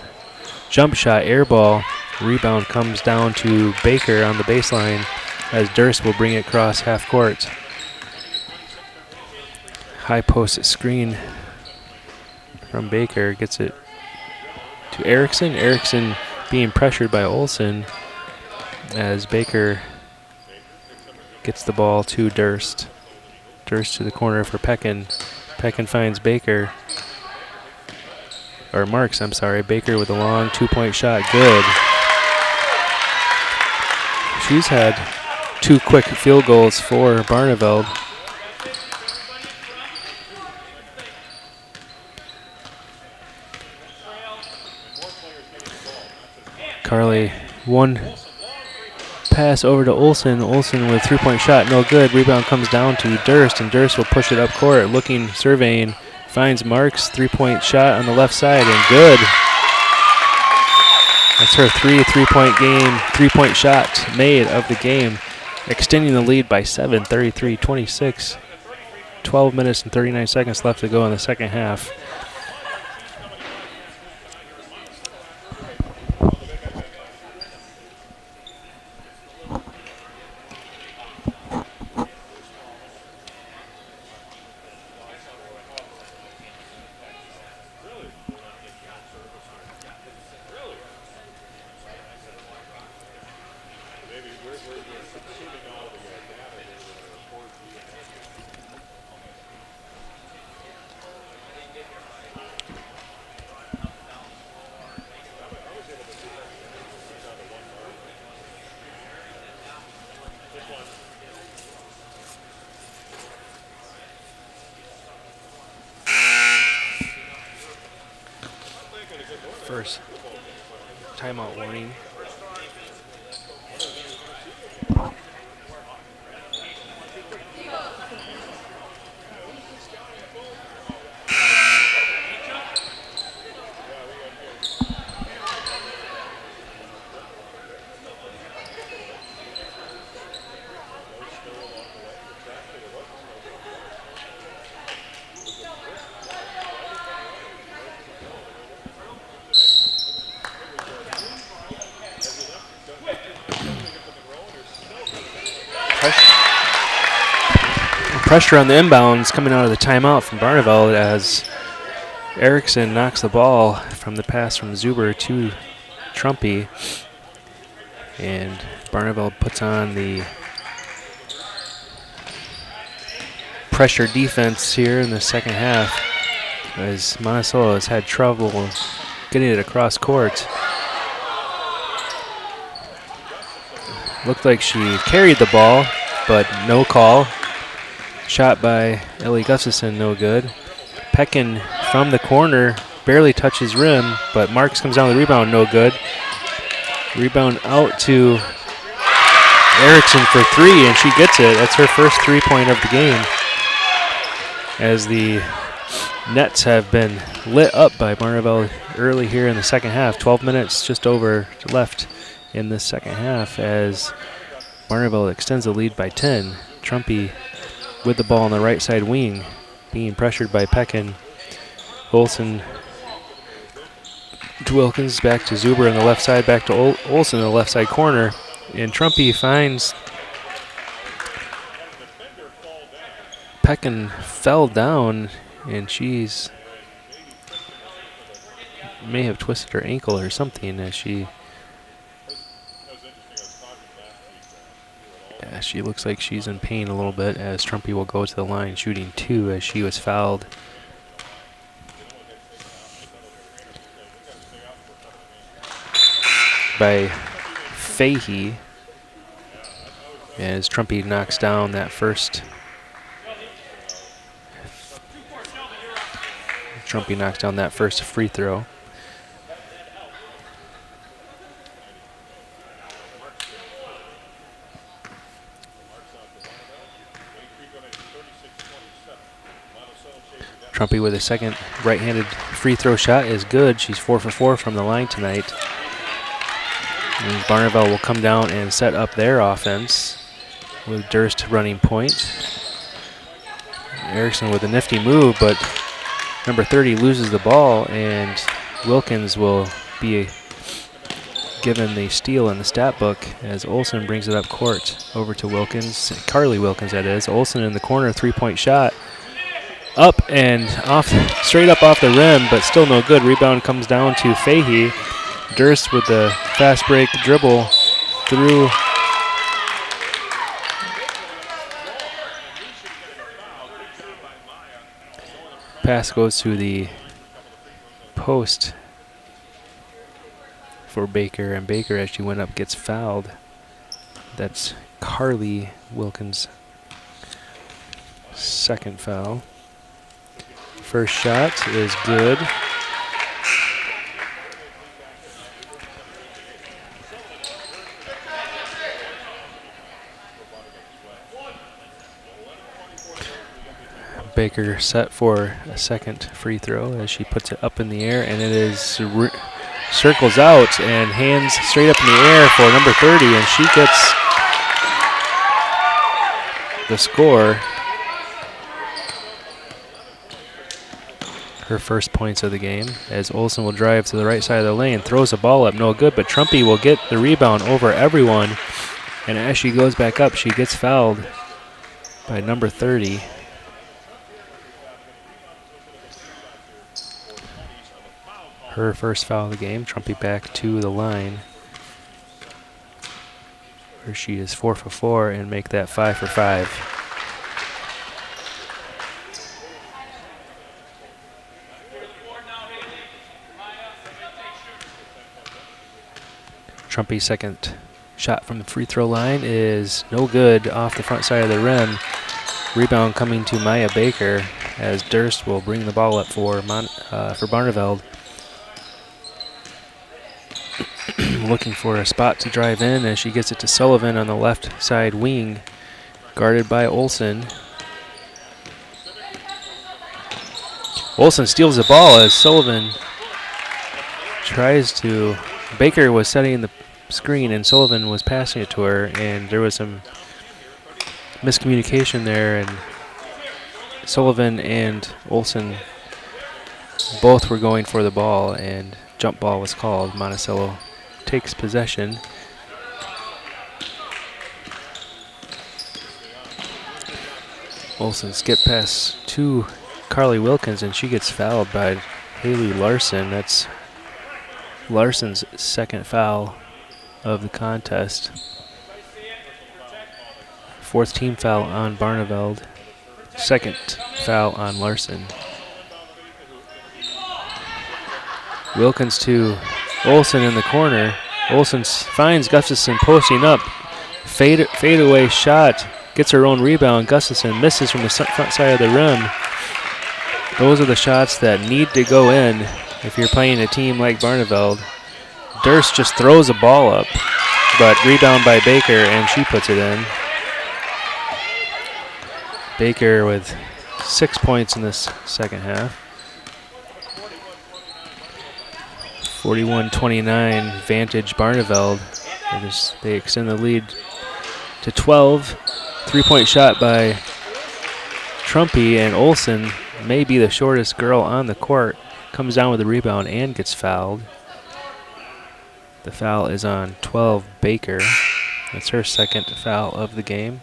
jump shot, air ball. Rebound comes down to Baker on the baseline as Durst will bring it across half court. High post screen from Baker, gets it to Erickson. Erickson being pressured by Olsen as Baker gets the ball to Durst. Durst to the corner for Peckin. Peckin finds Baker. Or Marks, I'm sorry. Baker with a long 2-point shot. Good. She's had 2 quick field goals for Barneveld. Carly, one pass over to Olsen. Olsen with 3-point shot, no good. Rebound comes down to Durst, and Durst will push it up court, looking, surveying, finds Marks. 3-point shot on the left side, and good. That's her 3-point shot made of the game, extending the lead by 7, 33-26. 12 minutes and 39 seconds left to go in the second half. First timeout warning. Pressure on the inbounds coming out of the timeout from Barneveld as Erickson knocks the ball from the pass from Zuber to Trumpy. And Barneveld puts on the pressure defense here in the second half as Monticello has had trouble getting it across court. Looked like she carried the ball, but no call. Shot by Ellie Gustafson, no good. Peckin from the corner, barely touches rim, but Marks comes down with the rebound, no good. Rebound out to Erickson for three, and she gets it. That's her first three-point of the game. As the nets have been lit up by Barneveld early here in the second half. 12 minutes just over left in the second half as Barneveld extends the lead by 10. Trumpy with the ball on the right side wing, being pressured by Peckin. Olsen to Wilkins, back to Zuber on the left side, back to Olsen in the left side corner. And Trumpy finds Peckin fell down, and she's may have twisted her ankle or something as she looks like she's in pain a little bit as Trumpy will go to the line shooting two as she was fouled. By Fahey as Trumpy knocks down that first. Trumpy knocks down that first free throw. Trumpy with a second right-handed free throw shot is good. She's 4 for 4 from the line tonight. And Barneveld will come down and set up their offense with Durst running point. Erickson with a nifty move, but number 30 loses the ball, and Wilkins will be given the steal in the stat book as Olsen brings it up court over to Wilkins. Carly Wilkins, that is. Olsen in the corner, three-point shot. Up and off, straight up off the rim, but still no good. Rebound comes down to Fahey. Durst with the fast break dribble through. Pass goes to the post for Baker, and Baker, as she went up, gets fouled. That's Carly Wilkins' second foul. First shot is good. Baker set for a second free throw as she puts it up in the air, and it is circles out and hands straight up in the air for number 30, and she gets the score. Her first points of the game as Olsen will drive to the right side of the lane, throws the ball up, no good, but Trumpy will get the rebound over everyone, and as she goes back up, she gets fouled by number 30. Her first foul of the game. Trumpy back to the line, where she is 4 for 4 and make that 5 for 5. Trumpy's second shot from the free throw line is no good, off the front side of the rim. Rebound coming to Maya Baker as Durst will bring the ball up for Barneveld. Looking for a spot to drive in as she gets it to Sullivan on the left side wing, guarded by Olsen. Olsen steals the ball as Sullivan tries to. Baker was setting the screen and Sullivan was passing it to her, and there was some miscommunication there, and Sullivan and Olsen both were going for the ball, and jump ball was called. Monticello takes possession. Olsen skip pass to Carly Wilkins, and she gets fouled by Haley Larson. That's Larson's second foul of the contest. Fourth team foul on Barneveld. Second foul on Larson. Wilkins to Olsen in the corner. Olsen finds Gustafson posting up. Fadeaway shot. Gets her own rebound. Gustafson misses from the front side of the rim. Those are the shots that need to go in if you're playing a team like Barneveld. Durst just throws a ball up, but rebound by Baker, and she puts it in. Baker with 6 points in this second half. 41-29 Vantage Barneveld. They extend the lead to 12. Three-point shot by Trumpy, and Olsen may be the shortest girl on the court. Comes down with the rebound and gets fouled. The foul is on 12 Baker. That's her second foul of the game.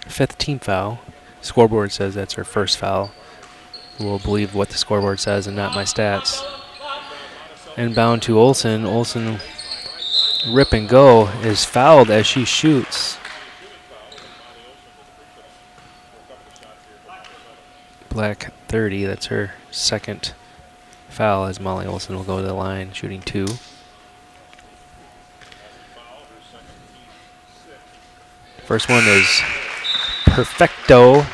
Fifth team foul. Scoreboard says that's her first foul. We'll believe what the scoreboard says and not my stats. Inbound to Olsen. Olsen, rip and go, is fouled as she shoots. Black 30, that's her second foul, as Molly Olsen will go to the line, shooting 2. First one is perfecto,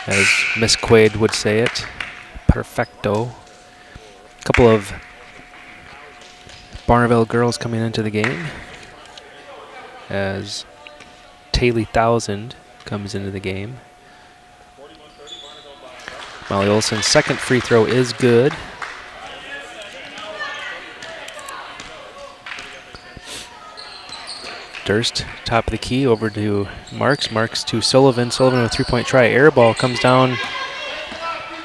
as Miss Quaid would say it. Perfecto. A couple of Barneveld girls coming into the game, as Taylor Thousand comes into the game. Molly Olsen's second free throw is good. Durst, top of the key, over to Marks. Marks to Sullivan. Sullivan with a three-point try. Air ball comes down.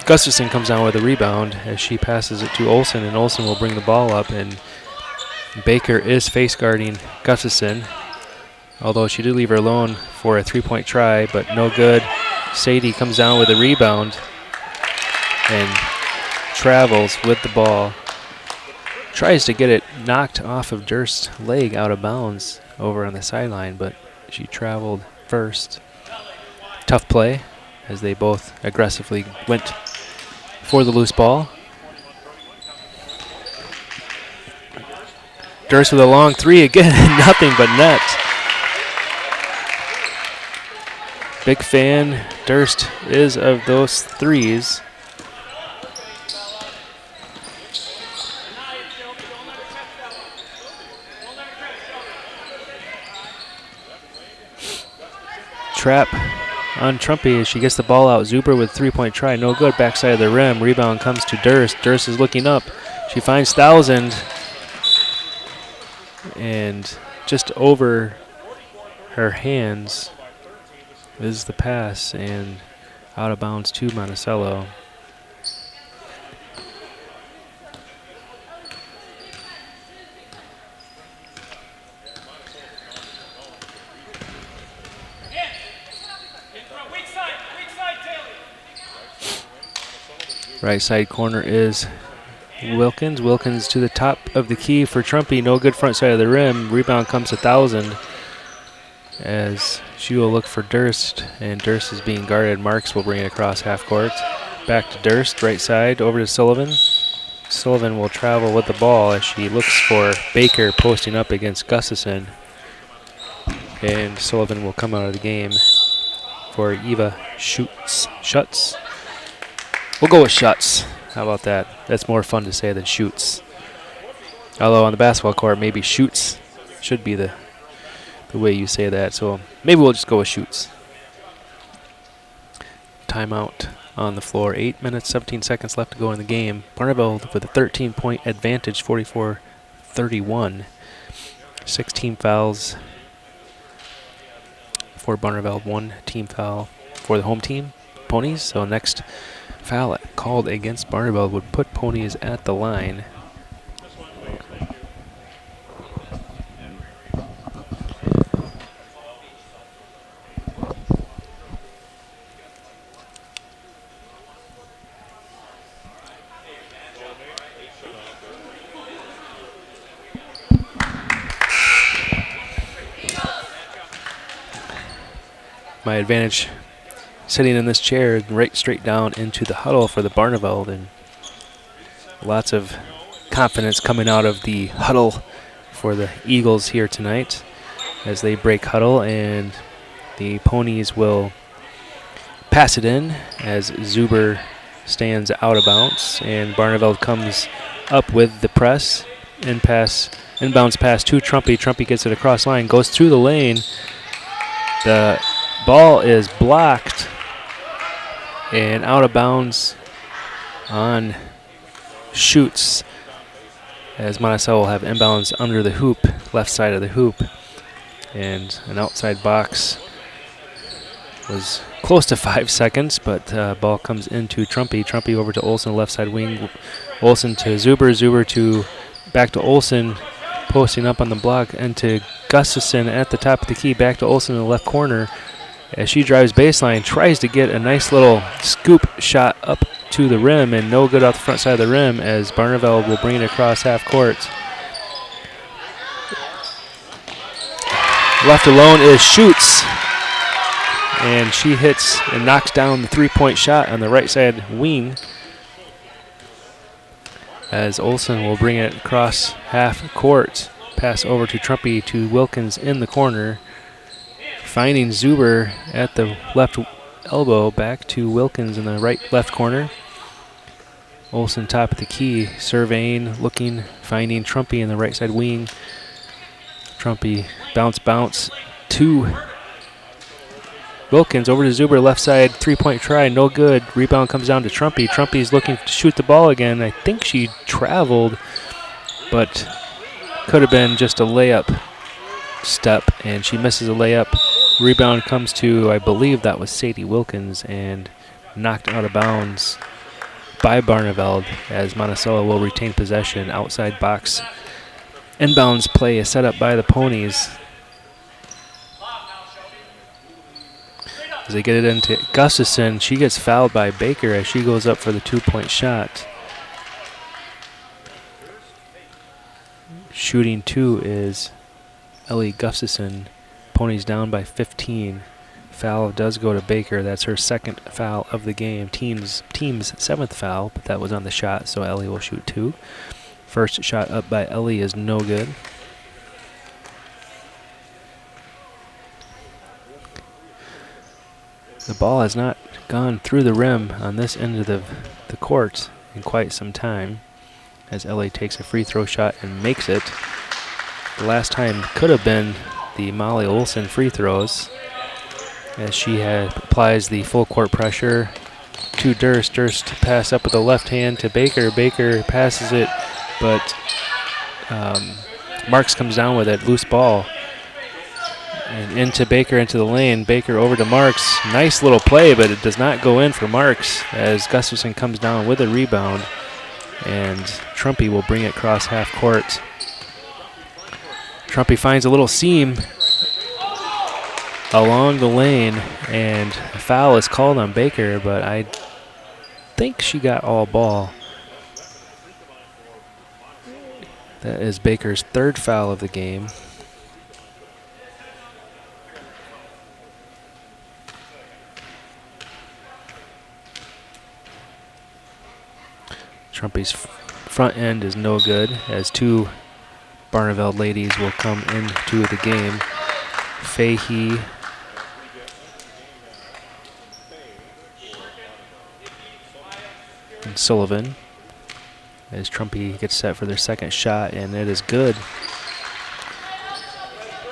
Gustafson comes down with a rebound as she passes it to Olsen, and Olsen will bring the ball up, and Baker is face guarding Gustafson, although she did leave her alone for a three-point try, but no good. Sadie comes down with a rebound and travels with the ball. Tries to get it knocked off of Durst's leg out of bounds over on the sideline, but she traveled first. Tough play as they both aggressively went for the loose ball. Durst with a long three again, nothing but net. Big fan Durst is of those threes. Trap on Trumpy as she gets the ball out. Zuber with three-point try, no good. Backside of the rim. Rebound comes to Durst. Durst is looking up. She finds Thousand, and just over her hands is the pass, and out of bounds to Monticello. Right side corner is Wilkins. Wilkins to the top of the key for Trumpy. No good front side of the rim. Rebound comes to Thousand as she will look for Durst, and Durst is being guarded. Marks will bring it across half court. Back to Durst, right side, over to Sullivan. Sullivan will travel with the ball as she looks for Baker posting up against Gustafson. And Sullivan will come out of the game for Eva Schutz. We'll go with Schutz. How about that? That's more fun to say than shoots. Although on the basketball court, maybe shoots should be the way you say that. So maybe we'll just go with shoots. Timeout on the floor. 8 minutes, 17 seconds left to go in the game. Barneveld with a 13-point advantage, 44-31. 16 fouls for Barneveld, 1 team foul for the home team, Ponies. So next foul called against Barneveld would put Ponies at the line. my advantage sitting in this chair right straight down into the huddle for the Barneveld, and lots of confidence coming out of the huddle for the Eagles here tonight as they break huddle, and the Ponies will pass it in as Zuber stands out of bounds, and Barneveld comes up with the press. Inbounds pass to Trumpy. Trumpy gets it across line, goes through the lane. The ball is blocked and out of bounds on shoots as Monticello will have inbounds under the hoop, left side of the hoop. And an outside box was close to 5 seconds, but ball comes into Trumpy. Trumpy over to Olsen, left side wing. Olsen to Zuber. Zuber to back to Olsen, posting up on the block, and to Gustafson at the top of the key. Back to Olsen in the left corner as she drives baseline, tries to get a nice little scoop shot up to the rim, and no good off the front side of the rim as Barneveld will bring it across half court. Left alone is Schutz, and she hits and knocks down the three-point shot on the right side wing as Olsen will bring it across half court. Pass over to Trumpy to Wilkins in the corner, finding Zuber at the left elbow, back to Wilkins in the left corner. Olsen top of the key, surveying, looking, finding Trumpy in the right side wing. Trumpy bounce to Wilkins, over to Zuber, left side, three-point try, no good. Rebound comes down to Trumpy. Trumpy's looking to shoot the ball again. I think she traveled, but could have been just a layup step, and she misses a layup. Rebound comes to, I believe that was Sadie Wilkins, and knocked out of bounds by Barneveld as Monticello will retain possession. Outside box inbounds play is set up by the Ponies as they get it into Gustafson. She gets fouled by Baker as she goes up for the two-point shot. Shooting two is Ellie Gustafson. Ponies down by 15. Foul does go to Baker. That's her second foul of the game. Team's seventh foul, but that was on the shot, so Ellie will shoot two. First shot up by Ellie is no good. The ball has not gone through the rim on this end of the court in quite some time as Ellie takes a free throw shot and makes it. The last time could have been the Molly Olsen free throws as she applies the full court pressure to Durst. Durst pass up with the left hand to Baker. Baker passes it, but Marks comes down with it, loose ball. And into Baker, into the lane. Baker over to Marks. Nice little play, but it does not go in for Marks as Gustafson comes down with a rebound. And Trumpy will bring it across half court. Trumpy finds a little seam along the lane, and a foul is called on Baker, but I think she got all ball. That is Baker's third foul of the game. Trumpy's front end is no good as two Barneveld ladies will come into the game. Fahey and Sullivan as Trumpy gets set for their second shot, and it is good.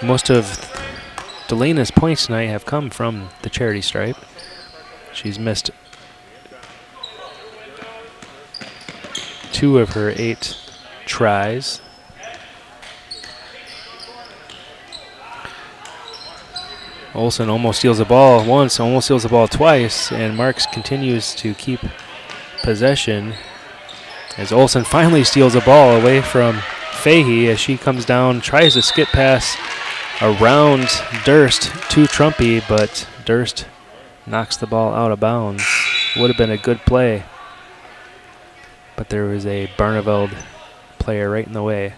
Most of Delena's points tonight have come from the charity stripe. She's missed 2 of her 8 tries. Olsen almost steals the ball once, almost steals the ball twice, and Marks continues to keep possession as Olsen finally steals the ball away from Fahey as she comes down, tries to skip pass around Durst to Trumpy, but Durst knocks the ball out of bounds. Would have been a good play, but there was a Barneveld player right in the way.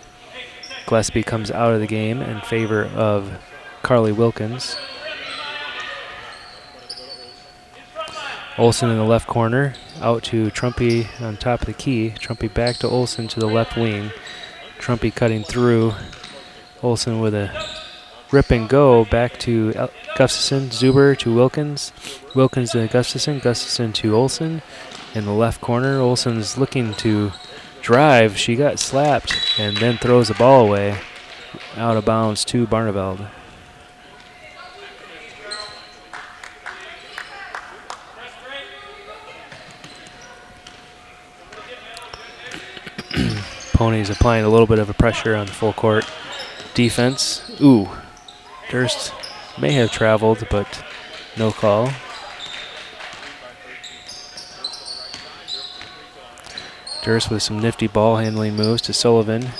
Gillespie comes out of the game in favor of Carly Wilkins. Olsen in the left corner, out to Trumpy on top of the key. Trumpy back to Olsen to the left wing. Trumpy cutting through. Olsen with a rip and go back to Gustafson. Zuber to Wilkins. Wilkins to Gustafson. Gustafson to Olsen. In the left corner, Olsen's looking to drive. She got slapped and then throws the ball away. Out of bounds to Barneveld. Ponies applying a little bit of a pressure on the full court defense. Ooh, Durst may have traveled, but no call. Durst with some nifty ball handling moves to Sullivan.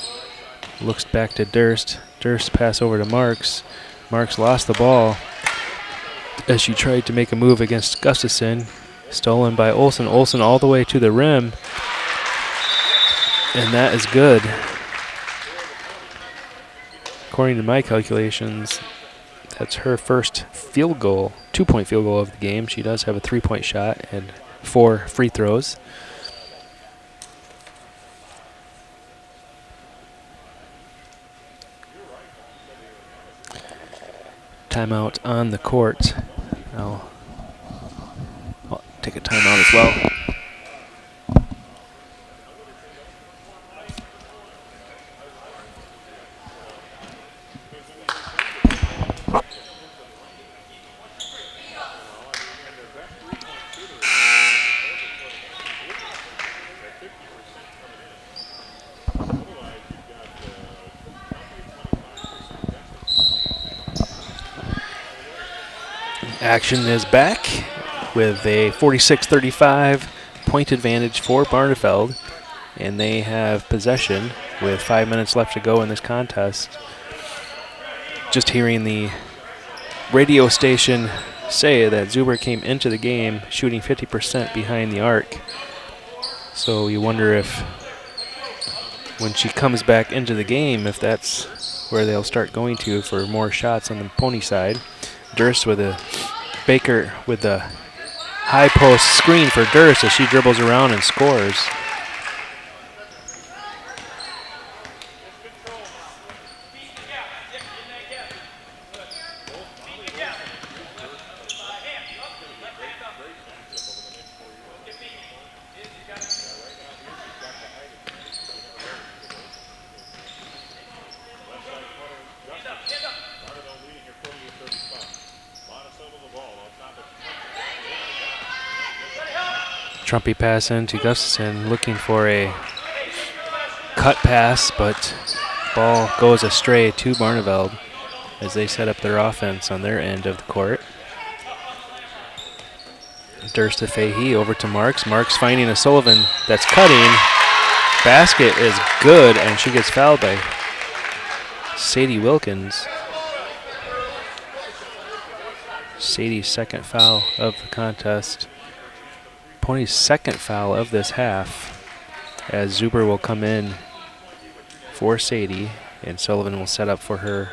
Looks back to Durst. Durst pass over to Marks. Marks lost the ball as she tried to make a move against Gustafson. Stolen by Olsen. Olsen all the way to the rim. And that is good. According to my calculations, that's her first field goal, 2-point field goal of the game. She does have a 3-point shot and 4 free throws. Timeout on the court. I'll take a timeout as well. Action is back with a 46-35 point advantage for Barneveld, and they have possession with 5 minutes left to go in this contest. Just hearing the radio station say that Zuber came into the game shooting 50% behind the arc. So you wonder if when she comes back into the game, if that's where they'll start going to for more shots on the pony side. Durst with a Baker with the high post screen for Durst as she dribbles around and scores. Trumpy pass in to Gustafson, looking for a cut pass, but ball goes astray to Barneveld as they set up their offense on their end of the court. Durst to Fahey, over to Marks. Marks finding a Sullivan that's cutting. Basket is good, and she gets fouled by Sadie Wilkins. Sadie's second foul of the contest. Pony's second foul of this half, as Zuber will come in for Sadie, and Sullivan will set up for her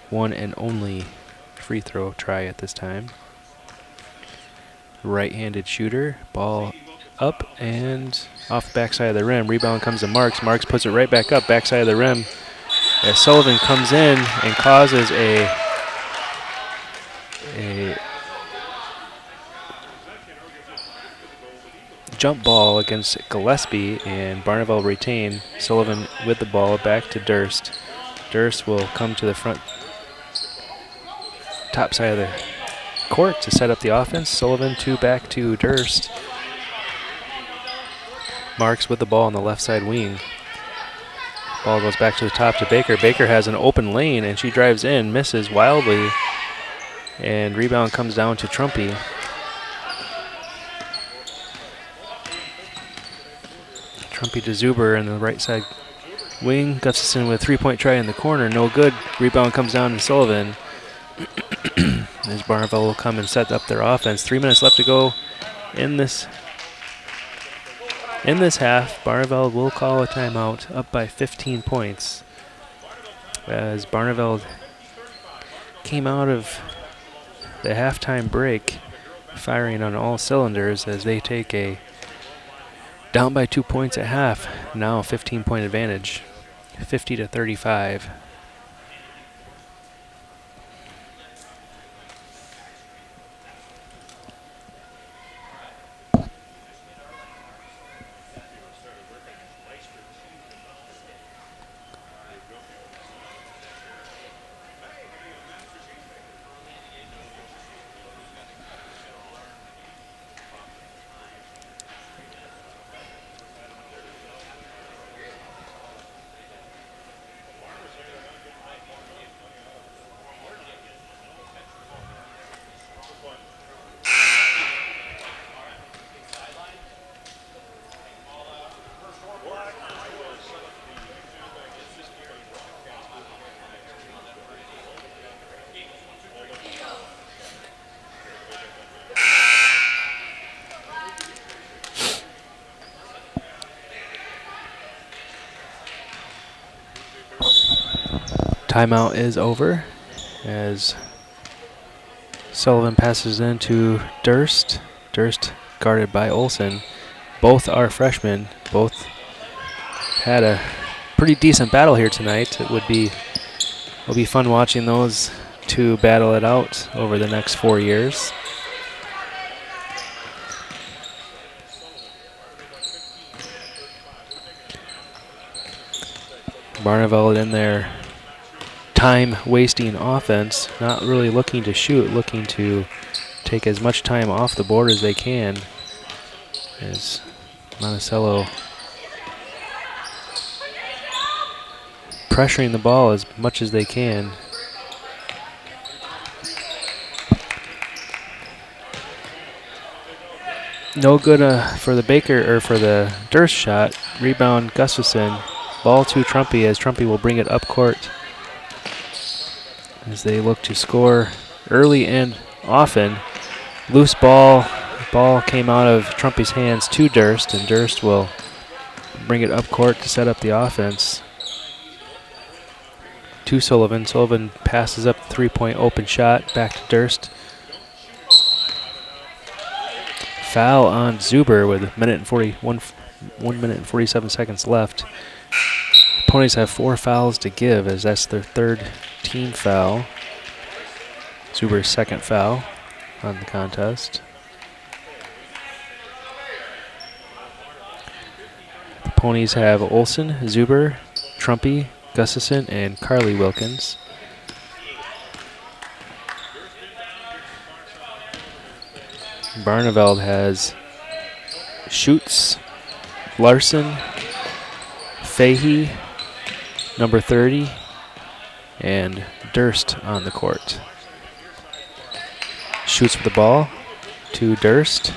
one and only free throw try at this time. Right-handed shooter, ball up and off the backside of the rim. Rebound comes to Marks. Marks puts it right back up, backside of the rim, as Sullivan comes in and causes a jump ball against Gillespie, and Barneveld retain. Sullivan with the ball back to Durst. Durst will come to the front top side of the court to set up the offense. Sullivan back to Durst. Marks with the ball on the left side wing. Ball goes back to the top to Baker. Baker has an open lane and she drives in, misses wildly, and rebound comes down to Trumpy. Trumpy to Zuber in the right side wing. Gustafson with a 3-point try in the corner, no good. Rebound comes down to Sullivan. As Barneveld will come and set up their offense. 3 minutes left to go in this half. Barneveld will call a timeout, up by 15 points. As Barneveld came out of the halftime break firing on all cylinders as they take a down by 2 points at half. Now a 15-point advantage, 50-35. Timeout is over as Sullivan passes into Durst. Durst guarded by Olson. Both are freshmen. Both had a pretty decent battle here tonight. It'll be fun watching those two battle it out over the next 4 years. Barneveld in there. Time-wasting offense, not really looking to shoot, looking to take as much time off the board as they can. As Monticello pressuring the ball as much as they can. No good for the Durst shot. Rebound Gustafson. Ball to Trumpy as Trumpy will bring it up court as they look to score early and often. Loose ball. Ball came out of Trumpy's hands to Durst, and Durst will bring it up court to set up the offense. To Sullivan. Sullivan passes up the three-point open shot. Back to Durst. Foul on Zuber with 1 minute and 47 seconds left. Ponies have 4 fouls to give as that's their third team foul. Zuber's second foul on the contest. The Ponies have Olson, Zuber, Trumpy, Gustafson, and Carly Wilkins. Barneveld has Schutz, Larson, Fahey, number 30, and Durst on the court. Schutz with the ball to Durst.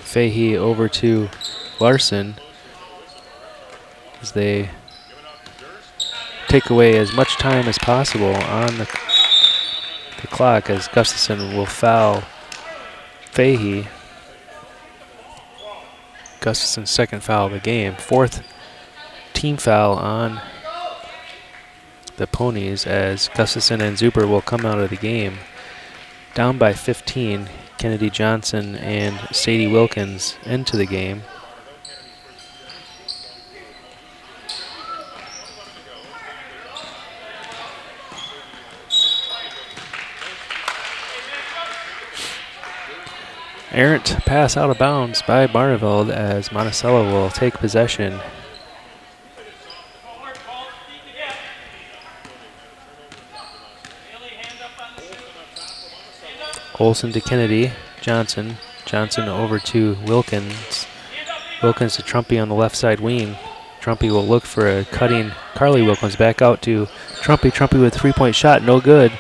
Fahey over to Larson as they take away as much time as possible on the clock as Gustafson will foul Fahey. Gustafson's second foul of the game. Fourth team foul on the Ponies as Gustafson and Zuber will come out of the game. Down by 15, Kennedy Johnson and Sadie Wilkins into the game. Errant pass out of bounds by Barneveld as Monticello will take possession. Olson to Kennedy, Johnson over to Wilkins. Wilkins to Trumpy on the left side wing. Trumpy will look for a cutting Carly Wilkins. Back out to Trumpy. Trumpy with a three-point shot, no good.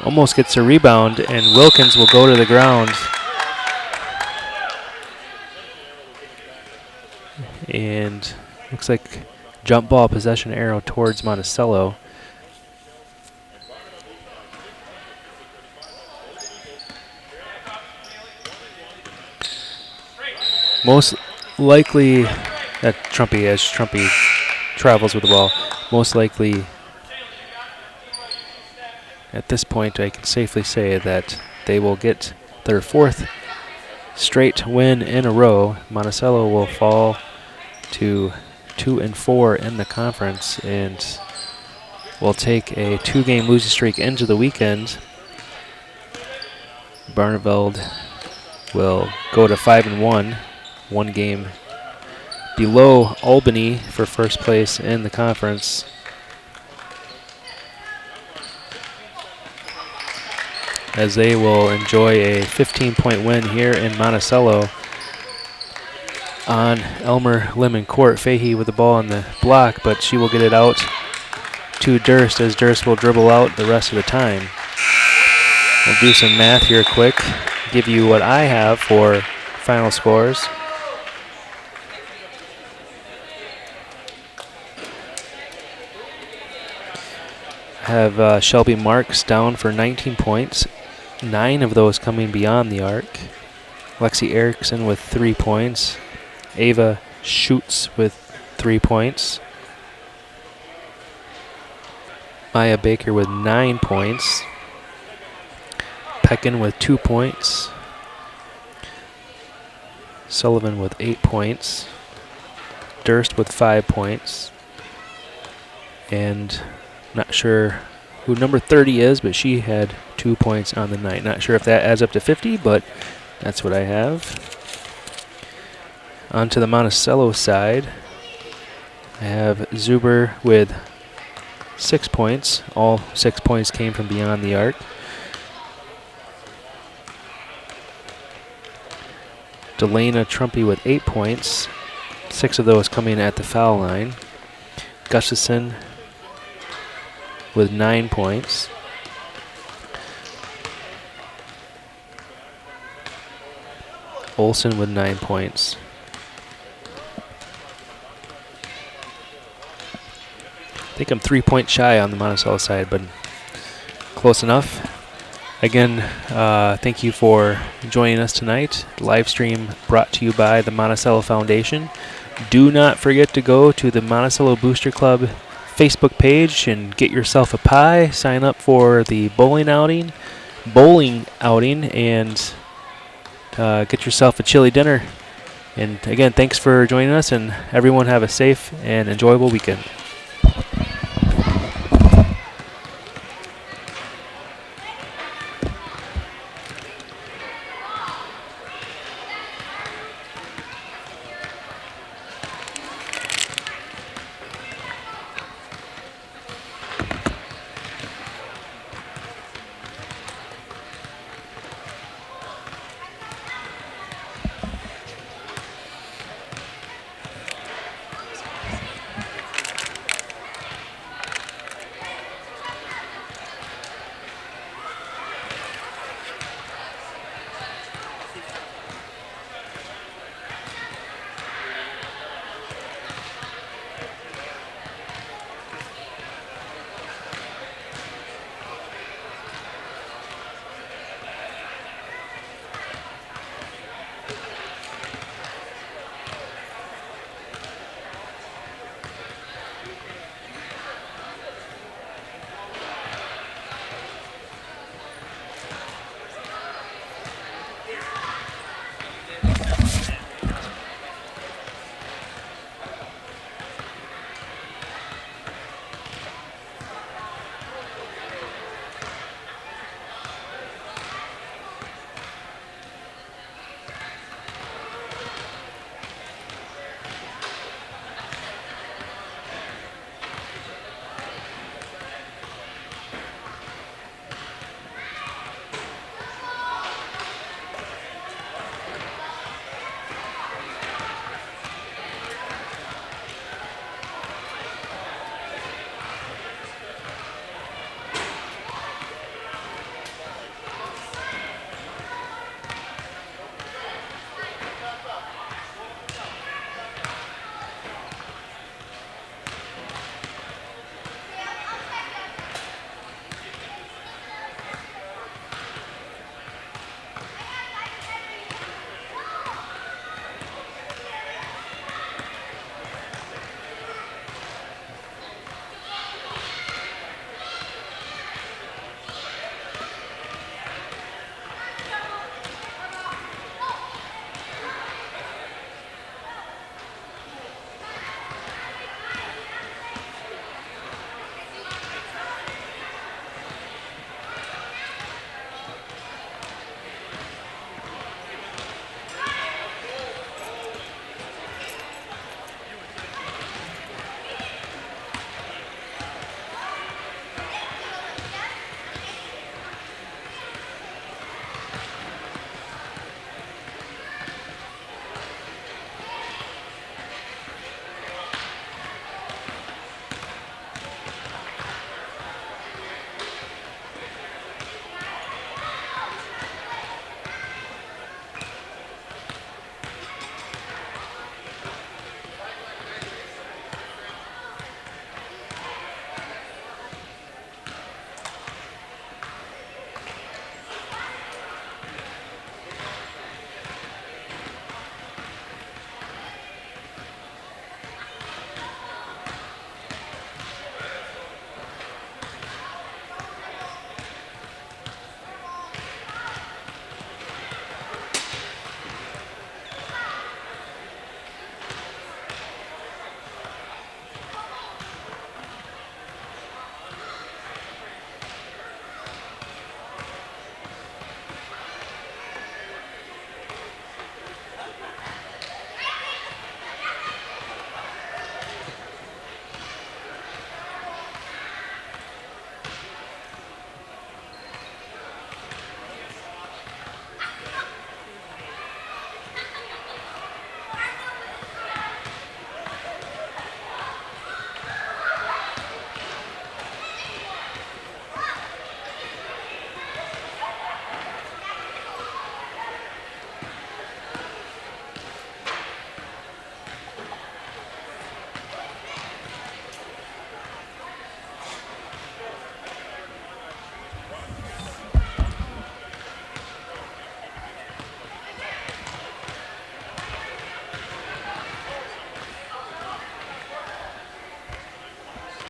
Almost gets a rebound, and Wilkins will go to the ground. And looks like jump ball possession arrow towards Monticello. Most likely that Trumpy, as Trumpy travels with the ball, most likely at this point, I can safely say that they will get their 4th straight win in a row. Monticello will fall to 2-4 in the conference and will take a 2-game losing streak into the weekend. Barneveld will go to 5-1, 1 game below Albany for first place in the conference. As they will enjoy a 15-point win here in Monticello on Elmer Lemon Court. Fahey with the ball on the block, but she will get it out to Durst as Durst will dribble out the rest of the time. We'll do some math here quick, give you what I have for final scores. I have Shelby Marks down for 19 points, 9 of those coming beyond the arc. Lexi Erickson with 3 points. Ava Schutz with 3 points. Maya Baker with 9 points. Peckin with 2 points. Sullivan with 8 points. Durst with 5 points. And not sure who number 30 is, but she had 2 points on the night. Not sure if that adds up to 50, but that's what I have. On to the Monticello side, I have Zuber with 6 points. All 6 points came from beyond the arc. Delana Trumpy with 8 points, 6 of those coming at the foul line. Gustafson with 9 points. Olson with 9 points. I think I'm 3 points shy on the Monticello side, but close enough. Again, thank you for joining us tonight. Live stream brought to you by the Monticello Foundation. Do not forget to go to the Monticello Booster Club Facebook page and get yourself a pie. Sign up for the bowling outing, and get yourself a chili dinner. And again, thanks for joining us, and everyone have a safe and enjoyable weekend.